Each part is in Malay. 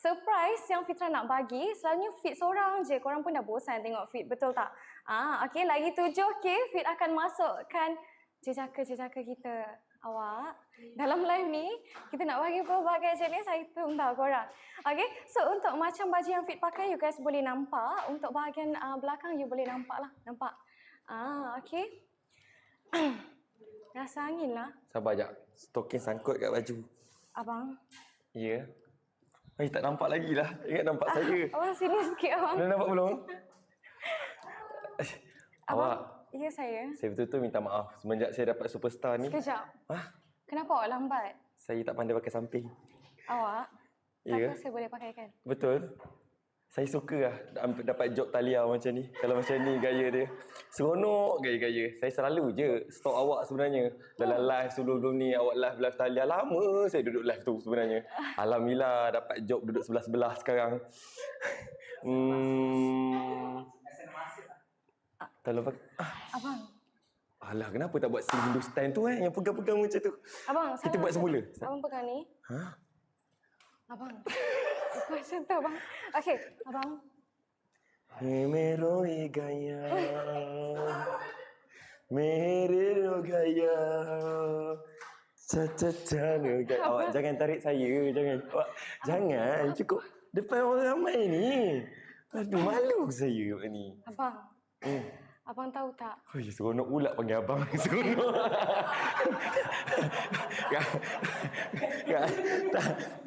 surprise yang Fitra nak bagi selalunya Fit seorang je. Korang pun dah bosan tengok Fit, betul tak? Okey, lagi 7 okey. Fit akan masukkan jejaka-jejaka kita. Awak, dalam live ni kita nak bagi pelbagai jenis item tau korang. Okey, so untuk macam baju yang Fit pakai, you guys boleh nampak. Untuk bahagian belakang you boleh nampak lah. Nampak? Okey. Rasa angin lah. Sabar jap. Stokin sangkut kat baju. Abang. Ya. Tak nampak lagi lah. Ingat nampak saya. Abang sini sikit abang. Dah nampak belum? Abang. Awak. Ya saya. Saya betul-betul minta maaf semenjak saya dapat superstar ni. Sekejap. Kenapa awak lambat? Saya tak pandai pakai samping. Awak? Ya. Takkan saya boleh pakaikan? Betul. Saya suka lah dapat job Talia macam ni. Kalau macam ni gaya dia. Seronok gaya-gaya. Saya selalu je stalk awak sebenarnya. Dalam live sebelum ni awak live Talia. Lama saya duduk live tu sebenarnya. Alhamdulillah dapat job duduk sebelah-sebelah sekarang. Tak lupa. Abang. Alah, kenapa tak buat scene Hindustan tu yang pegang-pegang macam tu? Abang, kita buat semula. Abang pegang ni. Abang. Macam tu abang. Okey, abang. Mere gaya. Mere gaya. Awak jangan tarik saya, jangan. Awak jangan, cukup depan orang ramai ni. Aduh, malu saya ni. Abang. Abang tahu tak? Seronok pula panggil abang. Seronok.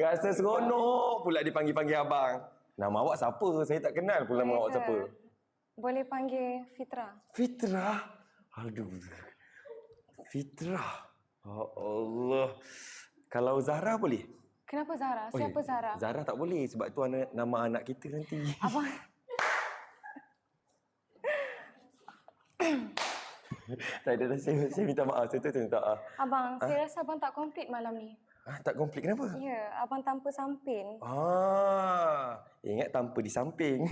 Rasa seronok pula dipanggil-panggil abang. Nama awak siapa? Saya tak kenal pula nama awak siapa. Boleh panggil Fitra. Fitra? Aduh. Fitra. Oh Allah. Kalau Zahra boleh? Kenapa Zahra? Siapa Zahra? Zahra tak boleh sebab tu nama anak kita nanti. Abang. Saya minta maaf. Saya minta maaf. Abang, saya rasa abang tak komplit malam ni. Tak komplit kenapa? Ya, abang tanpa samping. Ingat tanpa di samping.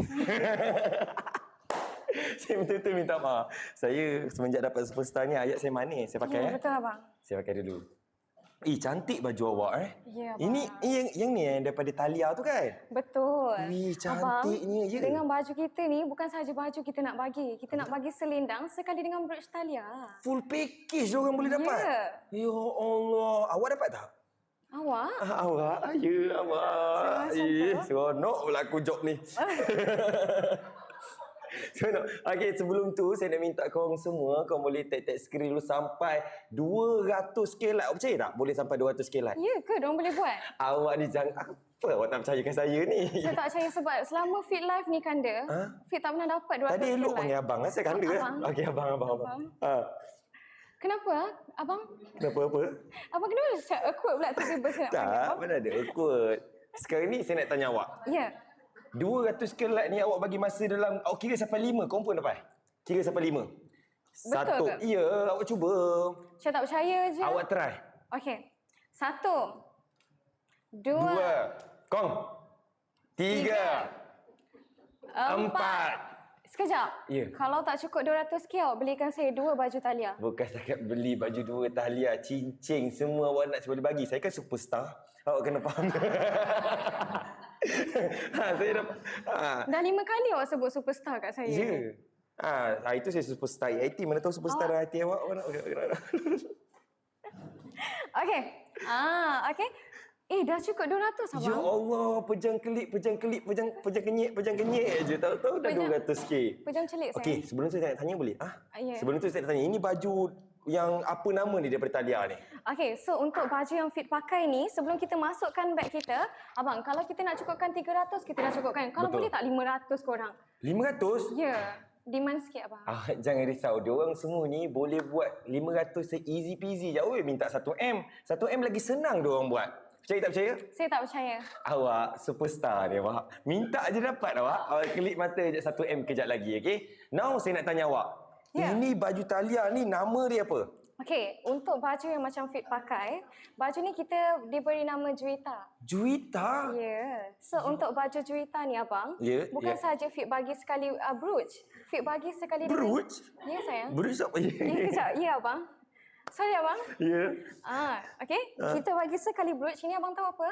Saya betul-betul minta maaf. Saya semenjak dapat superstar ni ayat saya manis. Saya pakai betul abang. Saya pakai dulu. Cantik baju awak Ya, abang. Ini yang ni daripada Talia tu kan? Betul. Cantiknya je. Dengan baju kita ni bukan sahaja baju kita nak bagi. Kita nak bagi selendang sekali dengan brooch Talia. Full package orang boleh dapat? Ya Allah. Awak dapat tak? Awak? Awak? Ya, awak. Seronok pula aku job ni. Okey, sebelum tu saya nak minta korang semua, korang boleh tag screen dulu sampai 200k like. Awak percaya tak? Boleh sampai 200k like. Ya ke? Diorang boleh buat? Awak ni jangan, apa awak tak percayakan saya ni? Saya tak percaya sebab selama Fit live ni kanda, Fit tak pernah dapat 200k like. Tadi elok panggil abang lah, saya kanda. Okey, abang. Kenapa abang? Kenapa apa? Abang kenapa cakap awkward pula tiba-tiba saya nak panggil Tak, mana ada awkward. Sekarang ni saya nak tanya awak. Ya. 200k like ni awak bagi masa dalam, awak kira sampai 5, confirm dapat? Kira sampai 5? Betul ke? Ya, awak cuba. Saya tak percaya je. Awak try. Okey. 1, 2, 3, 4. Sekejap. Ya. Kalau tak cukup 200k, awak belikan saya 2 baju Talia. Bukan setakat beli baju 2 Talia, cincin semua awak nak cuba bagi. Saya kan superstar. Awak kena faham. Saya dah. Dah 5 kali awak sebut superstar kat saya. Ya. Itu saya superstar IT. Mana tahu superstar IT awak. Okey. Okey. Dah cukup 200 abang. Ya Allah, pejang kenyek je. Tahu-tahu dah 200k. Pejam celik saya. Okey, sebelum tu saya nak tanya boleh? Ya. Sebelum tu saya nak tanya, ini baju yang apa nama ni daripada Talia ni? Okey, so untuk baju yang Fit pakai ni, sebelum kita masukkan beg kita, abang, kalau kita nak cukupkan 300, kita dah cukupkan. Kalau boleh tak 500 korang? 500? Ya. Demand sikit abang. Jangan risau. Diorang semua ni boleh buat 500 se-easy peasy je. Minta 1M. 1M lagi senang diorang buat. Percaya tak percaya? Saya tak percaya. Awak superstar ni awak. Minta je dapat awak. Awak kelip mata je 1M kejap lagi, okey? Now saya nak tanya awak. Ya. Ini baju Talia ni nama dia apa? Okey, untuk baju yang macam Fit pakai, baju ni kita diberi nama Juwita. Juwita? Ya. So untuk baju Juwita ni abang, bukan sahaja Fit bagi sekali brooch. Fit bagi sekali brooch? Ya sayang. Brooch apa? Kejap. Ya abang. Sorry abang. Ya. Okay. Kita bagi sekali brooch. Ini abang tahu apa?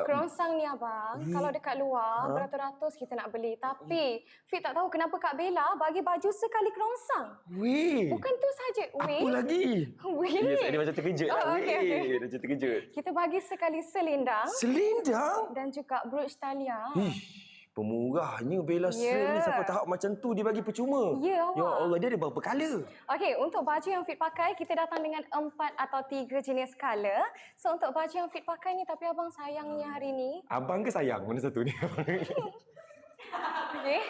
Kerongsang ni abang, kalau dekat luar beratus-ratus kita nak beli. Tapi Fit tak tahu kenapa Kak Bella bagi baju sekali kerongsang. Weh. Bukan tu saja. Apa lagi? Weh. Ya, saya ni macam terkejut lah. Okay. Macam terkejut. Kita bagi sekali selendang Selendang? dan juga brooch taliah. Pemurahnya Bella Sale ni sampai tahap macam tu dia bagi percuma. Ya, awak. Ya Allah, dia ada berapa colour? Okey, untuk baju yang Fit pakai, kita datang dengan 4 atau 3 jenis color. So, untuk baju yang Fit pakai ni, tapi abang sayangnya hari ni. Abang ke sayang? Mana satu ni? Okey.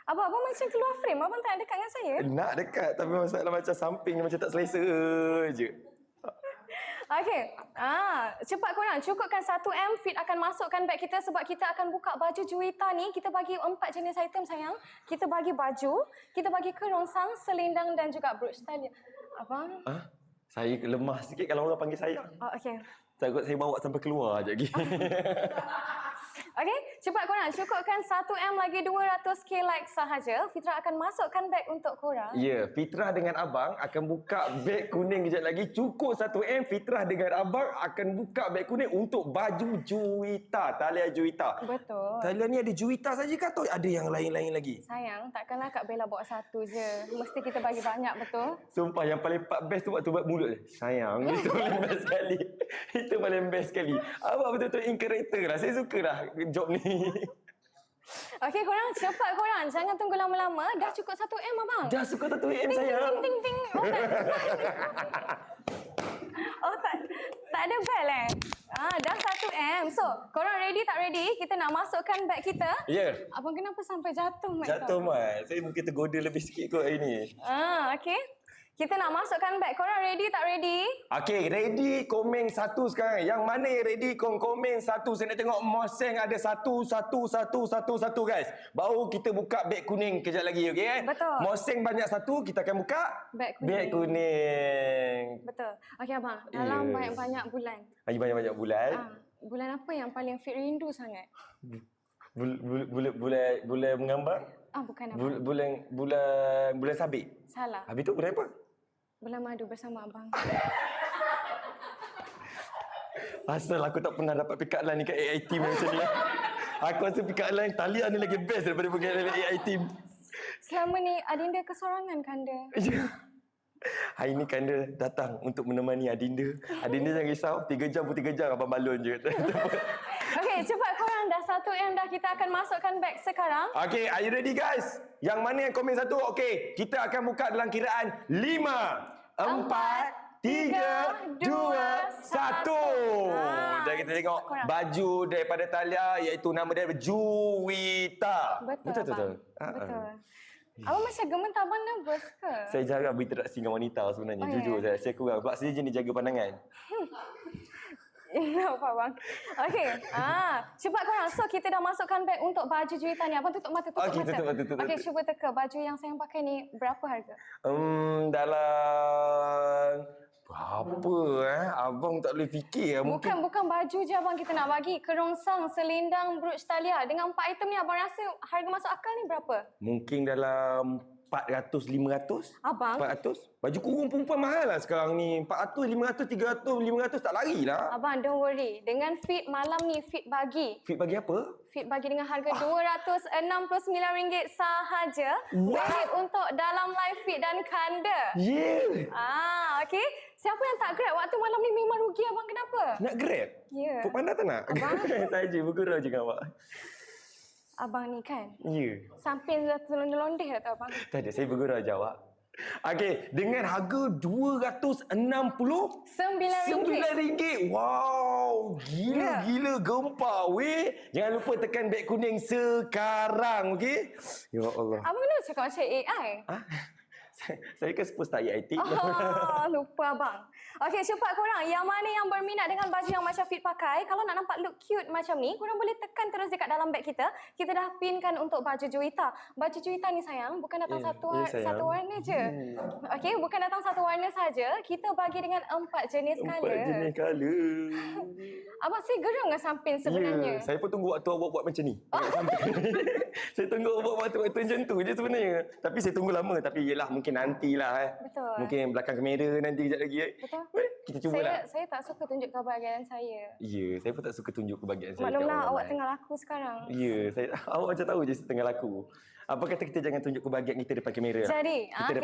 Abang macam keluar frame. Abang tak dekat dengan saya. Nak dekat, tapi masalah macam samping macam tak selesa je. Okey. Cepat korang. Cukupkan 1M, Fit akan masukkan beg kita sebab kita akan buka baju Juwita ni. Kita bagi 4 jenis item sayang. Kita bagi baju, kita bagi kerongsang, selendang dan juga brooch taliah. Abang? Saya lemah sikit kalau orang panggil sayang. Okey. Takut saya bawa sampai keluar je lagi. Okey, cepat korang. Cukupkan 1M lagi 200k like sahaja. Fitra akan masukkan beg untuk korang. Ya, Fitrah dengan abang akan buka beg kuning kejap lagi. Cukup 1M, Fitrah dengan abang akan buka beg kuning untuk baju Juwita, taliah Juwita. Betul. Taliah ni ada Juwita saja ke atau ada yang lain-lain lagi? Sayang, takkanlah Kak Bella bawa satu je. Mesti kita bagi banyak, betul? Sumpah yang paling best tu waktu buat mulut je. Sayang, itu paling best sekali. Itu paling best sekali. Abang betul-betul in character lah. Saya suka lah job ni. Okey, korang cepat korang. Jangan tunggu lama-lama. Dah cukup 1M abang. Dah suka 1M Ting, sayang. ting, ting, ting. Tak ada bell dah 1M. So, korang ready tak ready? Kita nak masukkan beg kita. Ya. Yeah. Abang kenapa sampai jatuh, Mat? Jatuh, Mat. Saya mungkin tergoda lebih sikit kot hari ni. Okey. Kita nak masukkan beg. Korang ready tak ready? Okey, ready komen satu sekarang. Yang mana yang ready komen satu. Saya nak tengok Moseng ada satu guys. Baru kita buka beg kuning kejap lagi, okey? Betul. Moseng banyak satu, kita akan buka Beg kuning. beg kuning. Betul. Okey abang, dalam banyak-banyak bulan. Lagi banyak-banyak bulan. Bulan apa yang paling Fit rindu sangat? Bulan menggambar? Bukan abang. Bulan sabit. Salah. Habis tu bulan apa? Bulan madu bersama abang. Asal aku tak pernah dapat pick up line ni kat AI Team macam ni. Aku rasa pick up line talian ni lagi best daripada pick up line AI Team. Selama ni Adinda kesorangan kanda. Hari ni Kanda datang untuk menemani Adinda. Adinda jangan risau, 3 jam pun 3 jam abang balon je. Okey, cepat korang. Dah 1M dah. Kita akan masukkan beg sekarang. Okey, are you ready guys? Yang mana yang komen satu? Okey, kita akan buka dalam kiraan 5, 4, 3, 2, 1. Dan kita tengok baju daripada Talia iaitu nama dia Juwita. Betul. Betul. Abang macam gemetar, abang nervous ke? Saya jarang berinteraksi dengan wanita sebenarnya. Jujur saya kurang. Sebab saya jenis jaga pandangan. Nampak abang. Okey. Cepat korang. So kita dah masukkan beg untuk baju Juwita ni. Abang tutup mata, Okey, tutup mata. Okey, cuba teka. Baju yang saya pakai ni berapa harga? Dalam berapa Abang tak boleh fikir Bukan baju je abang kita nak bagi. Kerongsang, selendang, brooch taliah. Dengan 4 item ni abang rasa harga masuk akal ni berapa? Mungkin dalam 400, 500. Abang? 400. Baju kurung perempuan mahal lah sekarang ni. 400, 500, 300, 500 tak lari lah. Abang, don't worry. Dengan Fit malam ni, Fit bagi. Fit bagi apa? Fit bagi dengan harga RM269 sahaja. Bagi untuk dalam live Fit dan Kanda. Yeah. Okey. Siapa yang tak grab waktu malam ni memang rugi abang, kenapa? Nak grab? Ya. Puk Panda tak nak? Abang? Saya je bergurau je dengan awak. Abang ni kan? Ya. Samping dah terlondeh dah tu abang. Tak ada, saya bergurau je awak. Okey, dengan harga RM269. Wow, gila gempa weh. Jangan lupa tekan beg kuning sekarang, okey? Ya Allah. Abang kenapa cakap macam AI? Saya kan suppose tak IT. Lupa abang. Okey, cepat korang. Yang mana yang berminat dengan baju yang macam Fit pakai, kalau nak nampak look cute macam ni, korang boleh tekan terus dekat dalam beg kita. Kita dah pinkan untuk baju Juwita. Baju Juwita ni sayang, bukan datang satu warna je. Okey, bukan datang satu warna saja. Kita bagi dengan 4 jenis color. 4 jenis color. Abang, saya geram dengan samping sebenarnya. Saya pun tunggu waktu awak buat macam ni. Saya tunggu awak buat waktu macam tu je sebenarnya. Tapi saya tunggu lama. Tapi yelah, mungkin mungkin nantilah. Betul. Mungkin belakang kamera nanti kejap lagi. Betul. Boleh? Kita cubalah. Saya tak suka tunjuk kebahagiaan saya. Ya, saya pun tak suka tunjuk kebahagiaan saya. Maklumlah kat orang awak lain. tengah laku sekarang. Ya, awak macam tahu je saya tengah laku. Apa kata kita jangan tunjuk kebahagiaan kita depan kamera? Jadi,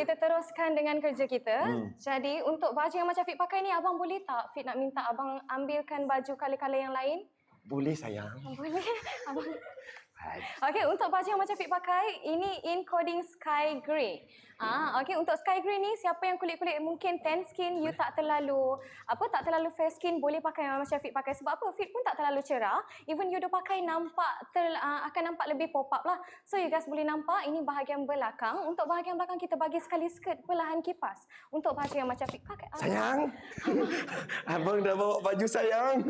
kita teruskan dengan kerja kita. Jadi, untuk baju yang macam Fit pakai ni, abang boleh tak Fit nak minta abang ambilkan baju color-color yang lain? Boleh sayang. Boleh. Abang. Okey, untuk baju yang macam Fit pakai, ini in coding sky grey. Okey, untuk sky grey ni siapa yang kulit-kulit mungkin tan skin, you tak terlalu fair skin, boleh pakai yang macam Fit pakai. Sebab apa? Fit pun tak terlalu cerah. Even you dah pakai akan nampak lebih pop up lah. So you guys boleh nampak ini bahagian belakang. Untuk bahagian belakang kita bagi sekali skirt perlahan kipas. Untuk baju yang macam Fit pakai. Sayang. Abang dah bawa baju sayang.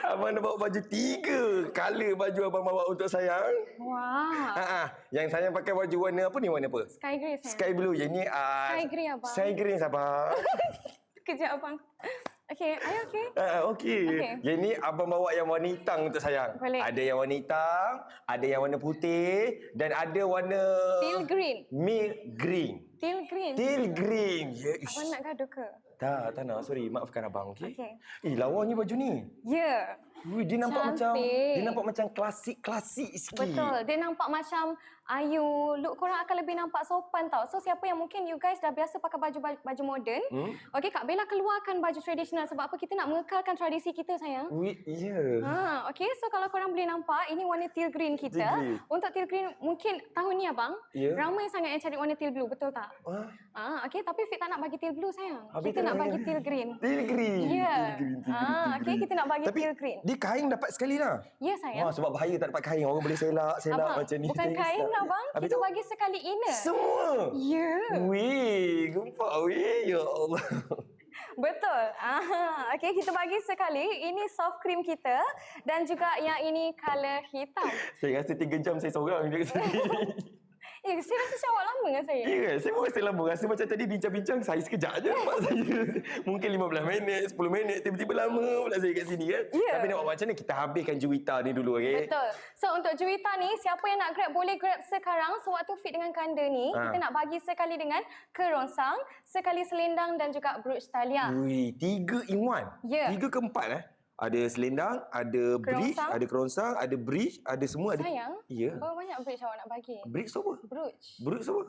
Abang dah bawa baju 3 color baju abang bawa untuk sayang. Wah. Yang sayang pakai baju warna apa ni? Warna apa? Sky grey saya. Sky blue. Yang ni Sky grey abang. Sky green sabar. Kejap abang. Okey, are you okay? Okey. Yang ni abang bawa yang warna hitam untuk sayang. Boleh. Ada yang warna hitam, ada yang warna putih dan ada warna Teal green. milk green. Teal green. Teal green. Ya, ish. Abang nak gaduh ke? Tak nak. Sorry, maafkan abang, okey? Okey. Lawanya baju ni. Ya. Ui, dia nampak Cantik. macam klasik sikit. Betul. Dia nampak macam ayu. Look korang akan lebih nampak sopan tau. So siapa yang mungkin you guys dah biasa pakai baju moden. Okey, Kak Bella keluarkan baju tradisional sebab apa? Kita nak mengekalkan tradisi kita sayang. Ui, ya. Okey, so kalau korang boleh nampak, ini warna teal green kita. Teal green. Untuk teal green, mungkin tahun ni abang, Ya. ramai sangat yang cari warna teal blue, betul tak? Okey, tapi Fit tak nak bagi teal blue sayang. Habis Kita tak nak nak bagi bagi- teal green. Teal green. Ya. Teal green. Okey, kita nak bagi Tapi teal green. dia kain dapat sekali lah. Ya sayang. Sebab bahaya tak dapat kain. Orang boleh selak Abang, macam ni. bukan kain abang, Habis kita tu, bagi sekali inner. semua. Ya. Wih, gempak wih. Ya Allah. Betul. Okey, kita bagi sekali. Ini soft cream kita dan juga yang ini color hitam. Saya rasa 3 jam saya seorang je kat sini. Saya rasa macam awak lama dengan saya. Ya kan? Saya pun rasa lama. Rasa macam tadi bincang-bincang saya sekejap je nampak saya. Mungkin 15 minit, 10 minit. Tiba-tiba lama pula saya kat sini kan. Ya. Tapi nak buat macam mana kita habiskan juwita ni dulu, okey? Betul. So untuk juwita ni, siapa yang nak grab boleh grab sekarang. Sewaktu Fit dengan kanda ni, kita nak bagi sekali dengan kerongsang, sekali selendang dan juga brooch taliah. Ui, 3 in 1. Ya. 3 ke 4 Ada selendang, ada bridge, Kerongsang. ada kerongsang, ada bridge, ada semua. Sayang, Ya. berapa banyak brooch awak nak bagi? Bridge tu apa? Brooch. Bridge tu apa?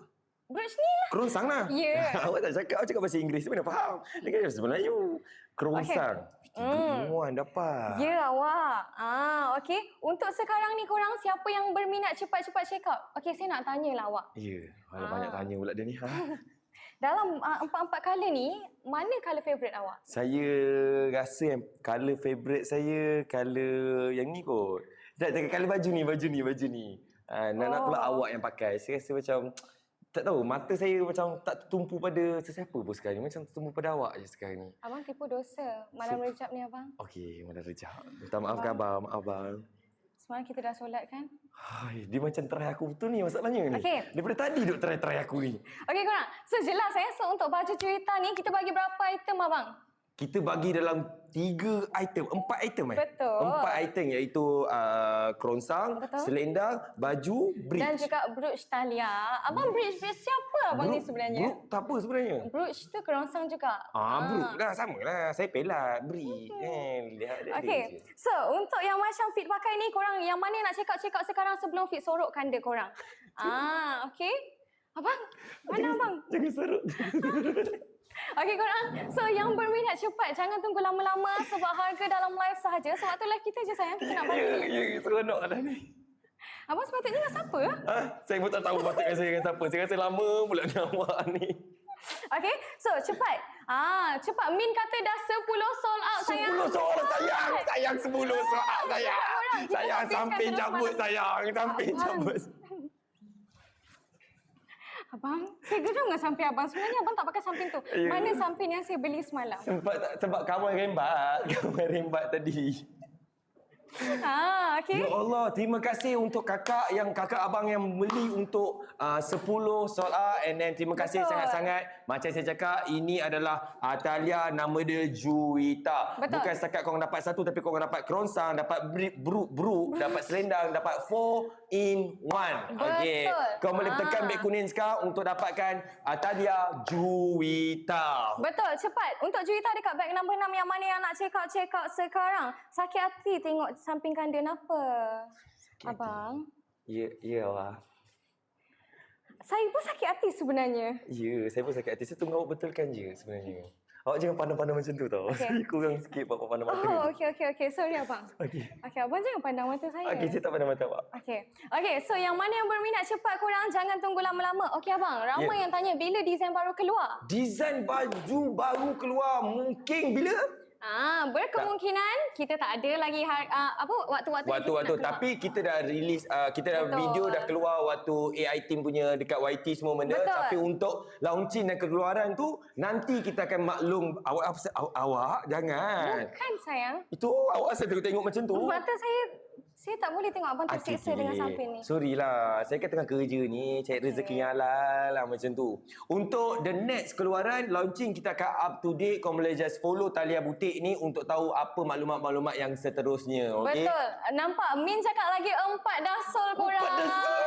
Brooch ni lah. Kerongsang lah. Ya. Awak tak cakap, awak cakap bahasa Inggeris. Saya mana faham. Dia kata bahasa Melayu. Kerongsang. 3 in 1 dapat. Ya awak. Okey. Untuk sekarang ni korang siapa yang berminat cepat-cepat check out? Okey, saya nak tanyalah awak. Ya. Alah, banyak tanya pula dia ni. Dalam empat-empat colour ni, mana colour favourite awak? Saya rasa yang colour favourite saya colour yang ni kot. Tak, colour baju ni. Nak pula awak yang pakai. Saya rasa macam tak tahu, mata saya macam tak tertumpu pada sesiapa pun sekarang ni. Macam tertumpu pada awak je sekarang ni. Abang tipu dosa. Malam rejab ni abang. Okey, mana rejak. Minta maaf ke abang, maaf abang. Semalam kita dah solat kan? Hai, dia macam try aku betul ni masalahnya ni. Okey. Daripada tadi duk try aku ni. Okey korang. So jelas so untuk baju cerita ni kita bagi berapa item abang? Kita bagi dalam 4 item Betul. 4 item iaitu kerongsang, Betul. selendang, baju, bridge. Dan juga brooch taliah. Abang brooch siapa abang ni sebenarnya? Brooch tak apa sebenarnya. Brooch tu kerongsang juga. Brooch lah, sama lah. Saya pelat, bridge. Lihat dia Okey. je. So, untuk yang macam Fit pakai ni, korang yang mana nak check out sekarang sebelum Fit sorokkan dia korang? Okey. Abang, mana abang? Jangan serut. Okey korang. So, yang berminat cepat. Jangan tunggu lama-lama sebab harga dalam live sahaja. Sebab tu live kita je sayang. Kita nak bagi ni. Ya, seronok dah ni. Abang sepatutnya dengan siapa? Saya pun tak tahu patutkan saya dengan siapa. Saya rasa lama pula dengan awak ni. Okey. So, cepat. Cepat. Min kata dah 10 sold out sayang. 10 soal sayang. Sayang 10 soal sayang. Kita Sayang habiskan samping terus cabut malam. sayang. Samping cabut. Abang, saya geram dengan samping abang. Sebenarnya abang tak pakai samping tu. Ya. Mana samping yang saya beli semalam? Sebab kawan rembat tadi. Okey. Ya Allah, terima kasih untuk kakak abang yang beli untuk 10 soal and then terima kasih Betul. sangat-sangat Macam saya cakap, ini adalah Talia, nama dia Juwita. Betul. Bukan setakat korang dapat satu, tapi korang dapat kerongsang, dapat bruk, dapat selendang, dapat 4 in 1. Okey. Betul. Kau boleh tekan beg kuning sekarang untuk dapatkan Talia Juwita. Betul, cepat. Untuk Juwita dekat beg nombor 6 yang mana yang nak check out sekarang. Sakit hati tengok sampingkan dia kenapa? Abang, Ya Allah. saya pun sakit hati sebenarnya. Ya, saya pun sakit hati. Saya tunggu awak betulkan je sebenarnya. Awak jangan pandang-pandang macam tu tau. Okey. Kurang sikit bapak pandang mata. Oh, okey. Sorry abang. Okey. Okey, abang jangan pandang mata saya. Okey, saya tak pandang mata awak. Okey, so yang mana yang berminat cepat korang jangan tunggu lama-lama. Okey abang, ramai yang tanya bila desain baru keluar. Desain baju baru keluar mungkin bila? Berkemungkinan kita tak ada lagi waktu-waktu yang kita nak Waktu-waktu. keluar. Tapi kita dah release, kita dah Betul. video dah keluar waktu AI team punya dekat YT semua benda. Betul. Tapi untuk launching dan keluaran tu, nanti kita akan maklum. Awak jangan. Bukan sayang. Itu awak asal tengok macam tu. Mata saya tak boleh tengok abang tersiksa dengan samping ni. Sorry lah. Saya kan tengah kerja ni. Cari rezeki yang halal lah macam tu. Untuk the next keluaran, launching kita akan up to date. Kau boleh just follow Talia Butik ni untuk tahu apa maklumat-maklumat yang seterusnya. Okay? Betul. Nampak Min cakap lagi 4 dasul korang. 4 dasul.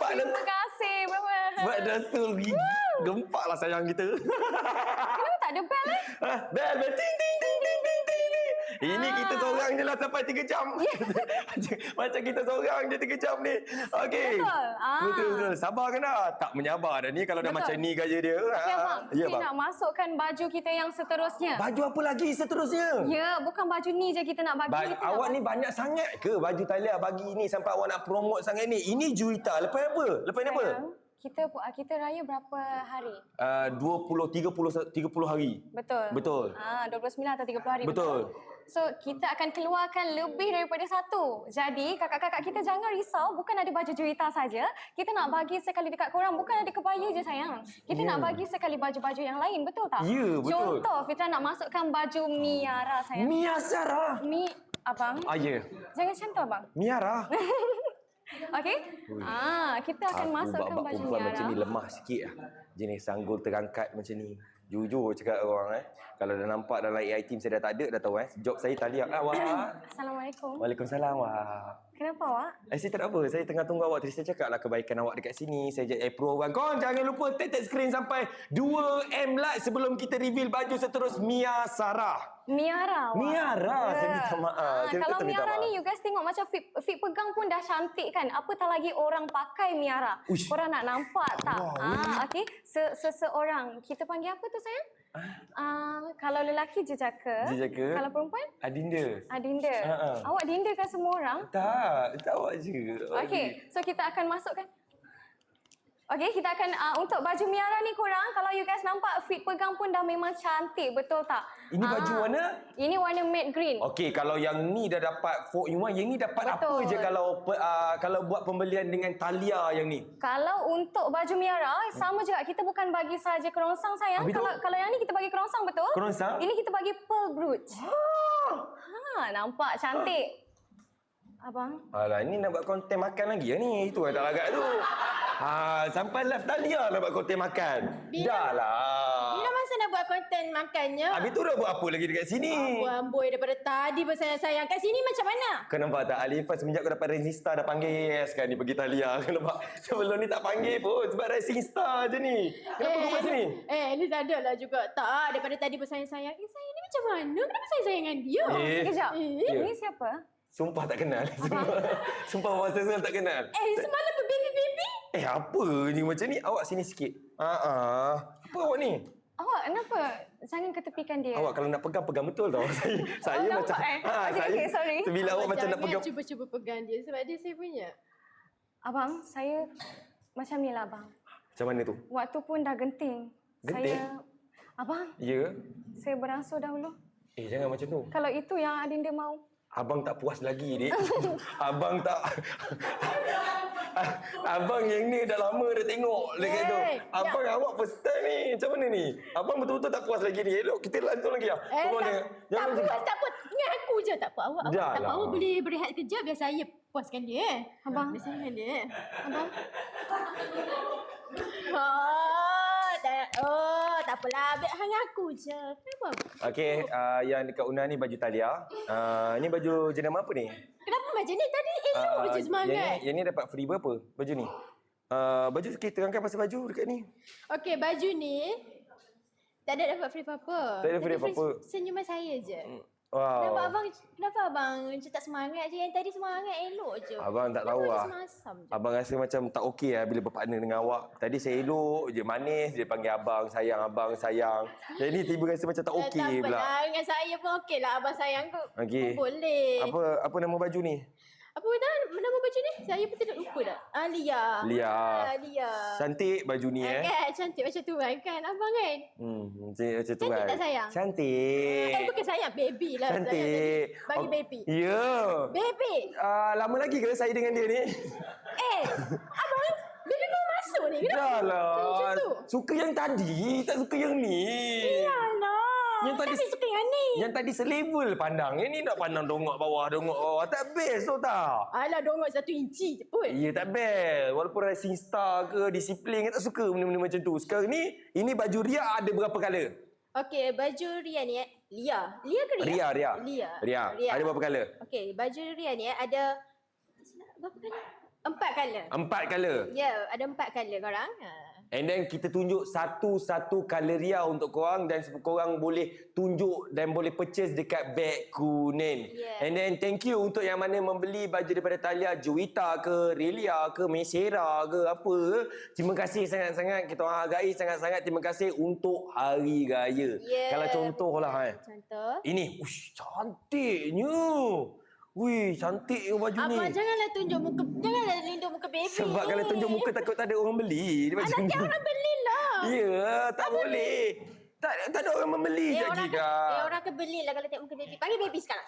Terima kasih. Berapa? 4 dasul. Gempak lah sayang kita. Kenapa tak ada bel eh? Bel. Ting, ting, ting, ting, ting, ting. Ini kita seorang je lah sampai 3 jam. Macam kita seorang je 3 jam ni. Okey. Betul. Sabar kan dah? Tak menyabar dah ni kalau dah macam ni gaya dia. Okay, abang. Ya, Kita nak masukkan baju kita yang seterusnya. Baju apa lagi seterusnya? Ya, bukan baju ni je kita nak bagi. Awak ni banyak sangat ke baju Talia bagi ni sampai awak nak promote sangat ni? Ini Juwita. Lepas apa? Lepas ni apa? Kita raya berapa hari? 30 hari. Betul. 29 atau 30 hari. Betul. So, kita akan keluarkan lebih daripada satu. Jadi, kakak-kakak kita jangan risau. Bukan ada baju Juwita saja. Kita nak bagi sekali dekat korang. Bukan ada kebaya je sayang. Kita nak bagi sekali baju-baju yang lain. Betul tak? Ya, betul. Contoh, Fitra nak masukkan baju Miara sayang. Miara. Abang. Ya. Jangan macam tu abang. Miara. Okey? Kita akan masukkan baju perempuan Miara. macam ni lemah sikit lah. Jenis sanggul terangkat macam ni. Jujur cakap orang Kalau dah nampak dalam AI team saya dah tak ada, dah tahu Job saya Talia. Awak. Assalamualaikum. Waalaikumsalam awak. Kenapa awak? Saya tak ada apa. Saya tengah tunggu awak. Tadi saya cakap lah kebaikan awak dekat sini. Saya jadi approve orang. Korang jangan lupa tap screen sampai 2M like sebelum kita reveal baju seterus Mia Sarah. Miara awak. Miara. Saya minta maaf. Kalau Miara ni you guys tengok macam fit pegang pun dah cantik kan. Apatah lagi orang pakai Miara. Uish. Korang nak nampak tak? Wow. Okey. Seseorang. Kita panggil apa tu sayang? Kalau lelaki jejaka. Kalau perempuan? Adinda. Awak Dinda kan semua orang? Tak awak je. Okey. So kita akan masukkan. Okey, kita akan untuk baju Miara ni korang, kalau you guys nampak fit pegang pun dah memang cantik, betul tak? Ini baju warna? Ini warna matte green. Okey, kalau yang ni dah dapat 4 in 1, yang ni dapat Betul. apa je kalau buat pembelian dengan Talia yang ni? Kalau untuk baju Miara, sama juga. Kita bukan bagi saja kerongsang sayang. Habis tu? Kalau yang ni kita bagi kerongsang, betul? Kerongsang? Ini kita bagi pearl brooch. Nampak cantik. Abang? Alah, ni nak buat konten makan lagi ni. Itu yang tak lagak tu. Sampai live Talia nak buat konten makan. Dah lah. Bila masa nak buat konten makannya? Habis tu dah buat apa lagi dekat sini? Amboi daripada tadi bersayang-sayang. Kat sini macam mana? Kau nampak tak? Alifah semenjak kau dapat Rising Star dah panggil yes kan ni pergi Talia. Kau nampak? Sebelum ni tak panggil pun sebab Rising Star je ni. Kenapa kau buat sini? Ni tak ada lah juga. Tak, daripada tadi bersayang-sayang. Saya ni macam mana? Kenapa sayang-sayang dengan dia? Sekejap. Ya. Ini siapa? Sumpah tak kenal. Sumpah masa saya tak kenal. Semalam baby-baby? Apa ni macam ni? Awak sini sikit. Apa awak ni? Awak kenapa? Jangan ketepikan dia. Awak kalau nak pegang betul tau. Saya nampak, macam Okey, sorry. Bila awak macam nak pegang. Cuba-cuba pegang dia sebab dia saya punya. Abang, saya macam ni lah abang. Macam mana tu? Waktu pun dah genting. Genting? Abang, Ya. saya beransur dahulu. Jangan macam tu. Kalau itu yang Adinda mau. Abang tak puas lagi, Dik. Abang tak... Abang yang ni dah lama dah tengok dekat tu. Abang awak first time ni. Macam mana ni? Abang betul-betul tak puas lagi ni. Elok kita lanjut lagi lah. Tak puas. Ingat aku je. Tak apa. Awak tak apa. Awak boleh berehat kejap biar saya puaskan dia. Abang. Biar saya dengan dia. Abang. Tak tak apalah. Biar hang aku je. Kenapa? Okey, yang dekat Una ni baju Talia. Ni baju jenama apa ni? Kenapa macam ni? Tadi elok je semangat. Yang ni dapat free berapa baju ni? Baju kita terangkan pasal baju dekat ni. Okey, baju ni tak ada dapat free apa-apa. Tak ada free Tadi apa-apa. Senyuman saya je. Wow. Kenapa abang macam tak semangat je? Yang tadi semangat elok je. Abang tak tahu lah. Semasam je. Abang rasa macam tak okey lah bila berpartner dengan awak. Tadi saya elok je, manis je panggil abang sayang. Jadi ni tiba rasa macam tak okey tak pula. apalah, dengan saya pun okey lah. Abang sayang tu. Okey. Boleh. Apa nama baju ni? Apa nama baju ni? Saya pun tidak lupa dah. Lia. Lia. Lia. Cantik baju ni Kan, cantik macam tu kan abang kan? Macam tu Cantik tak sayang? Cantik. Bukan sayang, baby lah. Cantik. Bagi baby. Ya. Baby. Lama lagi ke saya dengan dia ni? Abang, baby pun masuk ni. Kenapa? Dah lah. Macam tu. Suka yang tadi, tak suka yang ni. Iyalah. Yang tadi- Tapi suka yang ni. Yang tadi selevel pandang. Yang ni nak pandang dongok bawah. Tak best tu tak? Alah, dongok 1 inci je pun. Ya tak best. Walaupun racing star ke, disiplin ke, tak suka benda-benda macam tu. Sekarang ni, ini baju Ria ada berapa colour? Okey, baju Ria ni Lia. Lia ke Ria? Ria. Ada berapa colour? Okey, baju Ria ni ada berapa colour? 4 colour. 4 colour. Ya, ada 4 colour korang. And then kita tunjuk satu-satu colour Ria untuk korang dan korang boleh tunjuk dan boleh purchase dekat beg kuning. Yeah. And then thank you untuk yang mana membeli baju daripada Talia, Juwita ke, Relia ke, Mesera ke, apa ke. Terima kasih sangat-sangat. Kita orang hargai sangat-sangat. Terima kasih untuk Hari Raya. Yeah. Kalau contohlah Contoh. ini, cantiknya. Wih, cantik baju ni. Abang janganlah tunjuk muka, janganlah lindung muka baby. Sebab kalau tunjuk muka takut tak ada orang beli. Macam nanti ni. orang belilah. Ya, tak boleh. Tak ada orang membeli je orang Kika. orang akan belilah kalau tengok muka baby. Panggil baby sekarang.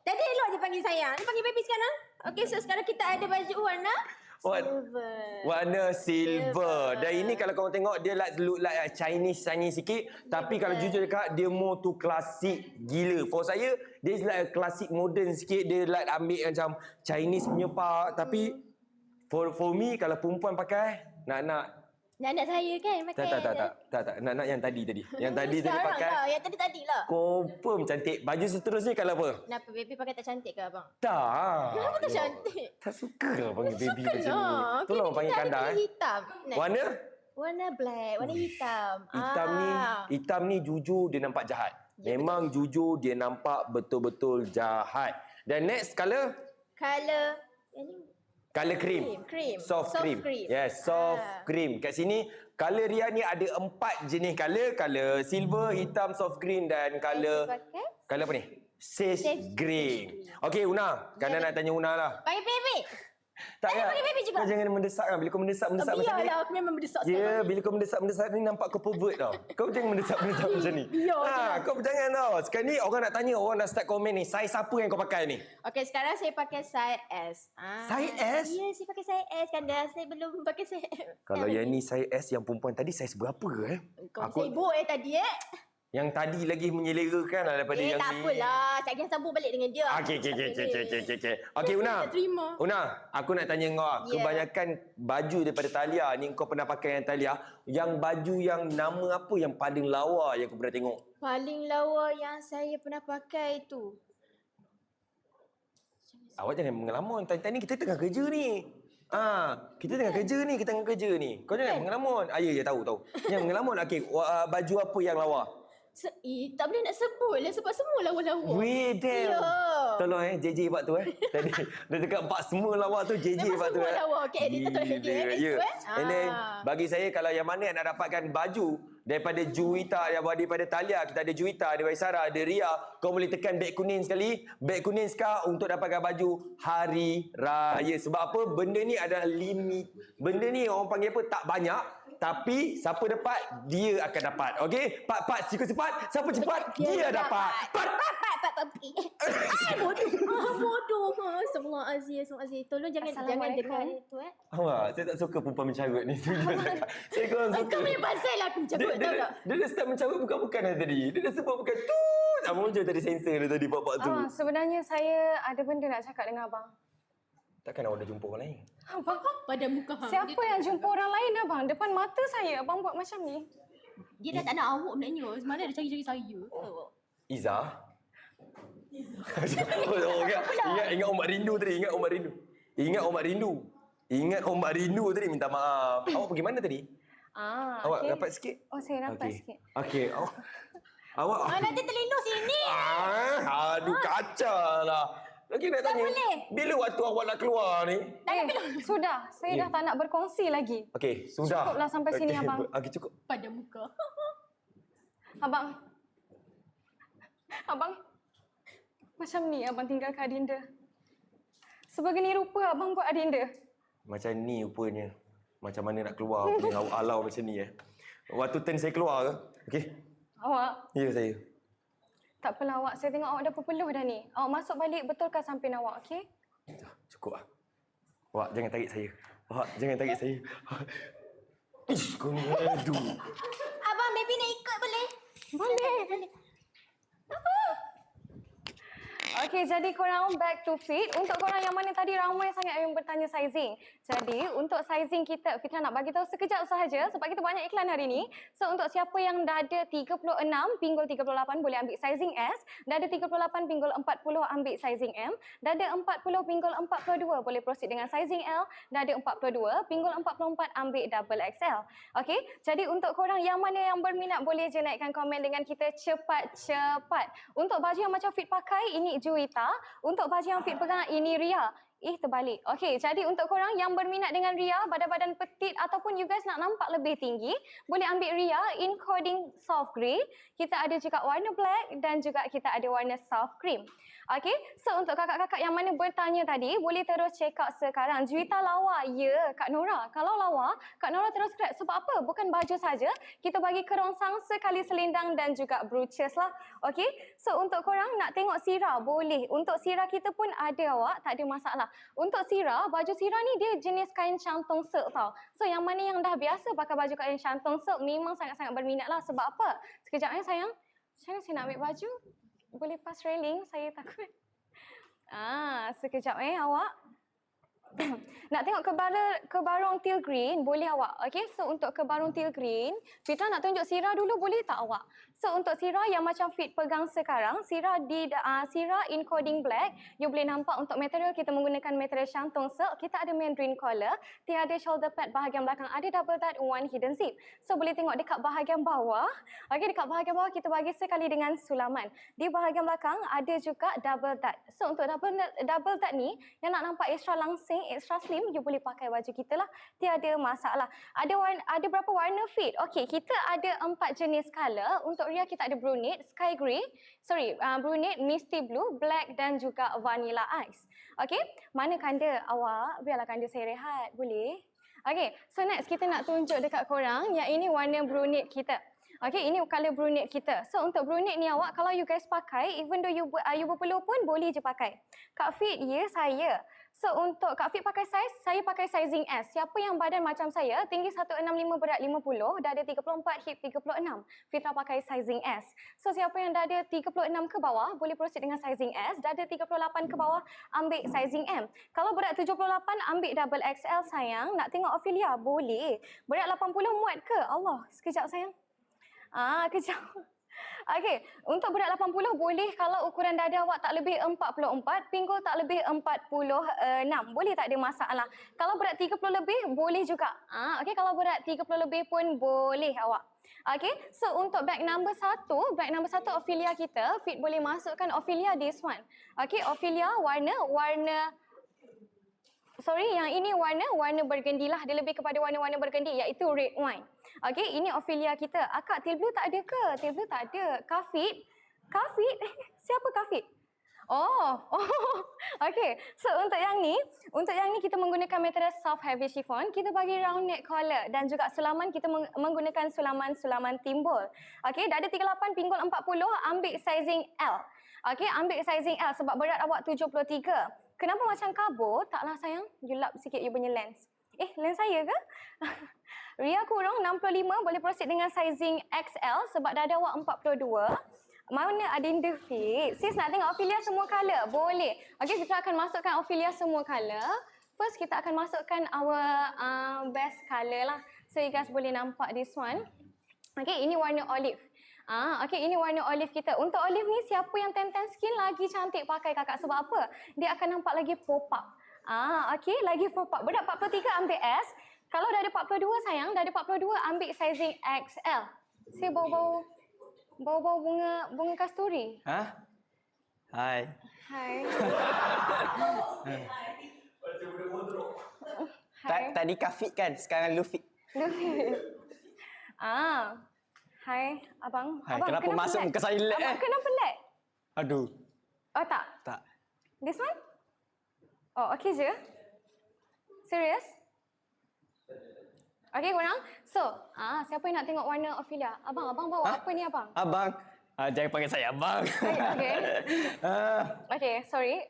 Tadi elok je panggil sayang. Ni panggil baby sekarang. Okey, so sekarang kita ada baju warna silver. Warna silver. Dan ini kalau korang tengok dia look like Chinese sikit. Tapi kalau jujur cakap dia more to klasik gila. For saya dia like klasik modern sikit. Dia like ambil macam Chinese punya part. Tapi for me kalau perempuan pakai nak Nak saya kan pakai. tak. Nak yang tadi. Yang tadi Sekarang pakai. lah. Yang tadi lah. Confirm cantik. Baju seterusnya kalau apa? Kenapa baby pakai tak cantik ke abang? Tak. Kenapa tak cantik? Tak suka lah panggil baby Suka macam lah. ni. Tolong Kita panggil ada kandang. warna hitam. Next. Warna? Warna black. Warna hitam. Hitam ni jujur dia nampak jahat. Memang jujur dia nampak betul-betul jahat. Dan next colour? Colour. Yang ni. Colour cream. Cream. Soft cream. Yes, soft cream. Kat sini, colour Ria ni ada 4 jenis colour. Colour silver, hitam, soft green dan colour... Pakai. Colour apa ni? Sage green. Okey, Una. Kanda nak tanya Una lah. Panggil baby. Tak ya. panggil baby juga. Kau jangan mendesak kan. Bila kau mendesak macam ni. Biarlah aku memang berdesak Ya, sekarang. bila kau mendesak ni nampak kau pervert tau. Kau jangan mendesak macam ni. Biar Kau jangan tau. Sekarang ni orang nak tanya, orang dah start komen ni. Saiz apa yang kau pakai ni? Okey, sekarang saya pakai size S. Saiz S? Ya, saya pakai size S kan dah. Saya belum pakai size M. Kalau yang ni saiz S, yang perempuan tadi saiz berapa Kau sibuk tadi Yang tadi lagi menyelerakan lah daripada yang tak ni. apalah. Saya akan sambung balik dengan dia. Okey. Okey, Una. Tak terima. Una, aku nak tanya kau. Ya. Kebanyakan baju daripada Talia ni kau pernah pakai yang Talia. Yang baju yang nama apa yang paling lawa yang kau pernah tengok? Paling lawa yang saya pernah pakai tu. Awak jangan mengelamun. Tadi kita tengah kerja ni. Kita tengah kerja ni. Kau jangan mengelamun. Ya, tahu. Jangan mengelamun. Okey, baju apa yang lawa? Tak boleh nak sebut lah sebab semua lawa-lawa. Weh, damn. Ya. Tolong JJ buat tu Tadi dia cakap 4 semua lawa tu JJ Memang buat tu semua lawa. Okey, editor tolong edit kat situ, And then bagi saya kalau yang mana nak dapatkan baju daripada Juwita, daripada Talia, kita ada Juwita, ada Waisara, ada Ria, kau boleh tekan beg kuning sekali. Beg kuning sekarang untuk dapatkan baju Hari Raya. Sebab apa? Benda ni adalah limit. Benda ni orang panggil apa? Tak banyak. Tapi siapa dapat, dia akan dapat. Okey? Pat, siku cepat. Siapa cepat, dia dapat. Pat. Bodoh. Astagfirullahalazim. Tolong jangan dengar itu Awak, saya tak suka perempuan mencarut ni. Saya kurang suka. Kau punya pasal lah aku mencarut, tahu tak? Dia dah start mencarut bukan dah tadi. Dia dah sebut bukan tu. Tak muncul tadi sensor dia tadi bapak tu. Sebenarnya saya ada benda nak cakap dengan abang. Takkan awak dah jumpa orang lain? Abang, Pada muka hang. siapa yang jumpa orang lain abang? Depan mata saya abang buat macam ni. Dia dah tak nak awak sebenarnya. Semalam dia cari-cari saya. Iza? Ingat ombak rindu tadi. Ingat ombak rindu tadi, minta maaf. Awak pergi mana tadi? Awak okey. dapat sikit? Oh, saya dapat sikit. Okey. Awak... Nanti terlindung sini. Aduh, kacau lah. Lagi nak tanya, boleh. bila waktu awak nak keluar ni? Sudah. Saya dah tak nak berkongsi lagi. Okey, sudah. Cukuplah sampai sini, abang. Okey, cukup. Pada muka. Abang. Macam ni abang tinggalkan Adinda. Sebegini rupa abang buat Adinda. Macam ni rupanya. Macam mana nak keluar punya alau macam ni Waktu turn saya keluar ke? Okey. Awak, Ya, saya. tak apalah awak. Saya tengok awak dah berpeluh dah ni. Awak masuk balik betulkan samping awak, okey? Cukup lah. Awak jangan tarik saya. Ish, kau ni aduh. Abang, baby nak ikut boleh? Boleh. Okey, jadi korang back to fit. Untuk korang yang mana tadi ramai sangat yang bertanya sizing. Jadi untuk sizing kita, Fitnah nak bagi tahu sekejap sahaja sebab kita banyak iklan hari ni. So untuk siapa yang dah ada 36 pinggul 38 boleh ambil sizing S, dah ada 38 pinggul 40 ambil sizing M, dah ada 40 pinggul 42 boleh proceed dengan sizing L, dah ada 42 pinggul 44 ambil double XL. Okey, jadi untuk korang yang mana yang berminat boleh je naikkan komen dengan kita cepat-cepat. Untuk baju yang macam Fit pakai, ini Juwita. Untuk baju yang Fit pegang, ini Ria. Terbalik. Okey, jadi untuk korang yang berminat dengan Ria, badan-badan petit ataupun you guys nak nampak lebih tinggi, boleh ambil Ria in coding soft grey. Kita ada juga warna black dan juga kita ada warna soft cream. Okey, so untuk kakak-kakak yang mana bertanya tadi, boleh terus check out sekarang. Juwita lawa, ya Kak Nora. Kalau lawa, Kak Nora terus grab. Sebab apa? Bukan baju saja, kita bagi kerongsang sekali selendang dan juga brooches lah. Okey, so untuk korang nak tengok sirah, boleh. Untuk sirah kita pun ada awak, tak ada masalah. Untuk sirah, baju sirah ni dia jenis kain cantung silk tau. So yang mana yang dah biasa pakai baju kain cantung silk memang sangat-sangat berminat lah. Sebab apa? Sekejap sayang. Macam mana saya nak ambil baju? Boleh pas railing, saya takut. Sekejap awak. Nak tengok kebarung teal green, boleh awak. Okey, so untuk kebarung teal green, Fitnah nak tunjuk sirah dulu, boleh tak awak? So untuk sirah yang macam Fit pegang sekarang, sirah in coding black, you boleh nampak untuk material kita menggunakan material cantung silk, kita ada mandarin collar, tiada shoulder pad bahagian belakang, ada double dart, one hidden zip. So boleh tengok dekat bahagian bawah. Okey, dekat bahagian bawah kita bagi sekali dengan sulaman. Di bahagian belakang ada juga double dart. So untuk double dart ni yang nak nampak extra langsing, extra slim, you boleh pakai baju kita lah. Tiada masalah. Ada berapa warna Fit? Okey, kita ada 4 jenis color. Untuk Ria kita ada brunette, sky grey, brunette, misty blue, black dan juga vanilla ice. Okey, mana kanda awak? Biarlah kanda saya rehat, boleh? Okey, so next kita nak tunjuk dekat korang yang ini warna brunette kita. Okey, ini color brunette kita. So untuk brunette ni awak, kalau you guys pakai, even though you berpeluh pun boleh je pakai. Kak Fit, ya saya. So untuk Kak Fit pakai size, saya pakai sizing S. Siapa yang badan macam saya, tinggi 165, berat 50, dah ada 34, hip 36. Fitra pakai sizing S. So siapa yang dah ada 36 ke bawah, boleh proceed dengan sizing S. Dah ada 38 ke bawah, ambil sizing M. Kalau berat 78, ambil double XL sayang. Nak tengok Ophelia? Boleh. Berat 80 muat ke? Allah, sekejap sayang. Kejap. Okey, untuk berat 80 boleh kalau ukuran dada awak tak lebih 44, pinggul tak lebih 46. Boleh, tak ada masalah. Kalau berat 30 lebih boleh juga. Okey, kalau berat 30 lebih pun boleh awak. Okey, so untuk bag number 1 Ophelia kita, Fit boleh masukkan Ophelia this one. Okey, Ophelia yang ini warna burgundy lah. Dia lebih kepada warna-warna burgundy iaitu red wine. Okey, ini Ophelia kita. Akak, teal blue tak ada ke? Teal blue tak ada. Kafit? Siapa Kafit? Okey. So untuk yang ni kita menggunakan material soft heavy chiffon. Kita bagi round neck collar dan juga sulaman kita menggunakan sulaman timbul. Okey, dah ada 38 pinggul 40, ambil sizing L. Okey, ambil sizing L sebab berat awak 73. Kenapa macam kabur? Taklah sayang, you lap sikit you punya lens. Lens saya ke? Ria kurung 65, boleh proceed dengan sizing XL sebab dada awak 42. Mana Adinda Fit? Sis nak tengok Ophelia semua color? Boleh. Okey, kita akan masukkan Ophelia semua color. First, kita akan masukkan our best color lah. So, you guys boleh nampak this one. Okay, ini warna olive. Okay, ini warna olive kita. Untuk olive ni, siapa yang tan skin lagi cantik pakai kakak. Sebab apa? Dia akan nampak lagi pop up. Okay, lagi pop up. Budak 43 ambil S. Kalau dah ada 42 sayang, dah ada 42 ambil sizing XL. Saya bau-bau bunga kasturi. Hai. Hai. Tadi Kafik kan, sekarang Luffy. Hai, abang. Hai, Abang, kenapa masuk lag? muka saya lag, Abang kenapa lag? Aduh. Oh, tak. Tak. This one? Oh, okay je? Serius? Okay, korang. So, siapa yang nak tengok warna Ophelia? Abang bawa apa ni abang? Abang. Jangan panggil saya abang. Okay. Okay, sorry.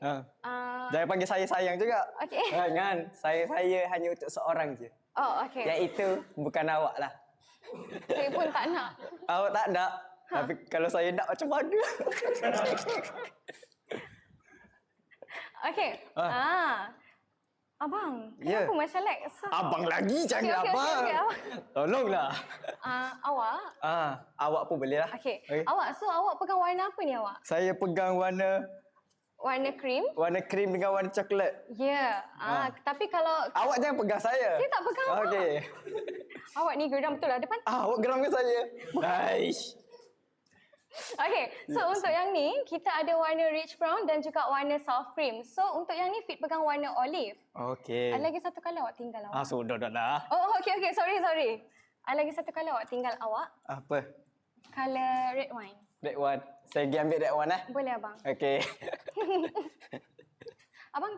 Jangan panggil saya sayang juga. Okay. Jangan. Saya hanya untuk seorang je. Oh, okay. Iaitu bukan awak lah. Saya pun tak nak. Awak tak nak. Tapi kalau saya nak macam mana? Okay. Abang, Ya. kenapa macam lag? Abang lagi jangan Okay, abang. okay, abang. Tolonglah. Awak? Awak pun boleh lah. Okay. Awak pegang warna apa ni awak? Saya pegang warna krim dengan warna coklat. Ya. Tapi kalau Awak jangan pegang saya. Saya tak pegang awak. Okey. Awak ni geram betul lah depan. Awak geram ke saya? Aish. Okay, so untuk yang ni, kita ada warna rich brown dan juga warna soft cream. So untuk yang ni, Fit pegang warna olive. Okey. Ada lagi satu colour awak tinggal awak. Sudah dah lah. Oh, okay, sorry. Ada lagi satu colour awak tinggal awak. Apa? Colour red wine. That one. Saya pergi ambil that one lah. Boleh abang. Okey. Abang.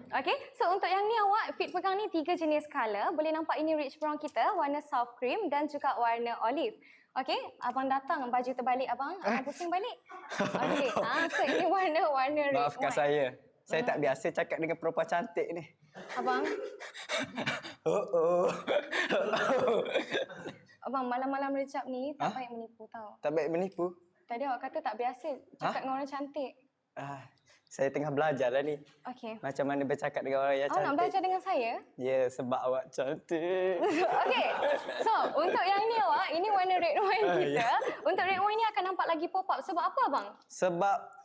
Okay, so untuk yang ni awak Fit pegang ni 3 jenis colour. Boleh nampak ini rich brown kita, warna soft cream dan juga warna olive. Okay, abang datang baju terbalik abang. Abang pusing balik. Okay, so ini warna red Maafkan wine. saya. Saya tak biasa cakap dengan perempuan cantik ni. Abang, Oh. abang malam-malam recap ni tak baik menipu tau. Tak baik menipu. Tadi awak kata tak biasa cakap dengan orang cantik. Saya tengah belajar lah ni. Okay. Macam mana bercakap dengan orang yang Awak nak cantik. belajar dengan saya? Ya, sebab awak cantik. Okay. So, untuk yang ni awak, ini warna red wine kita. Untuk red wine ni akan nampak lagi pop up. Sebab apa abang? Sebab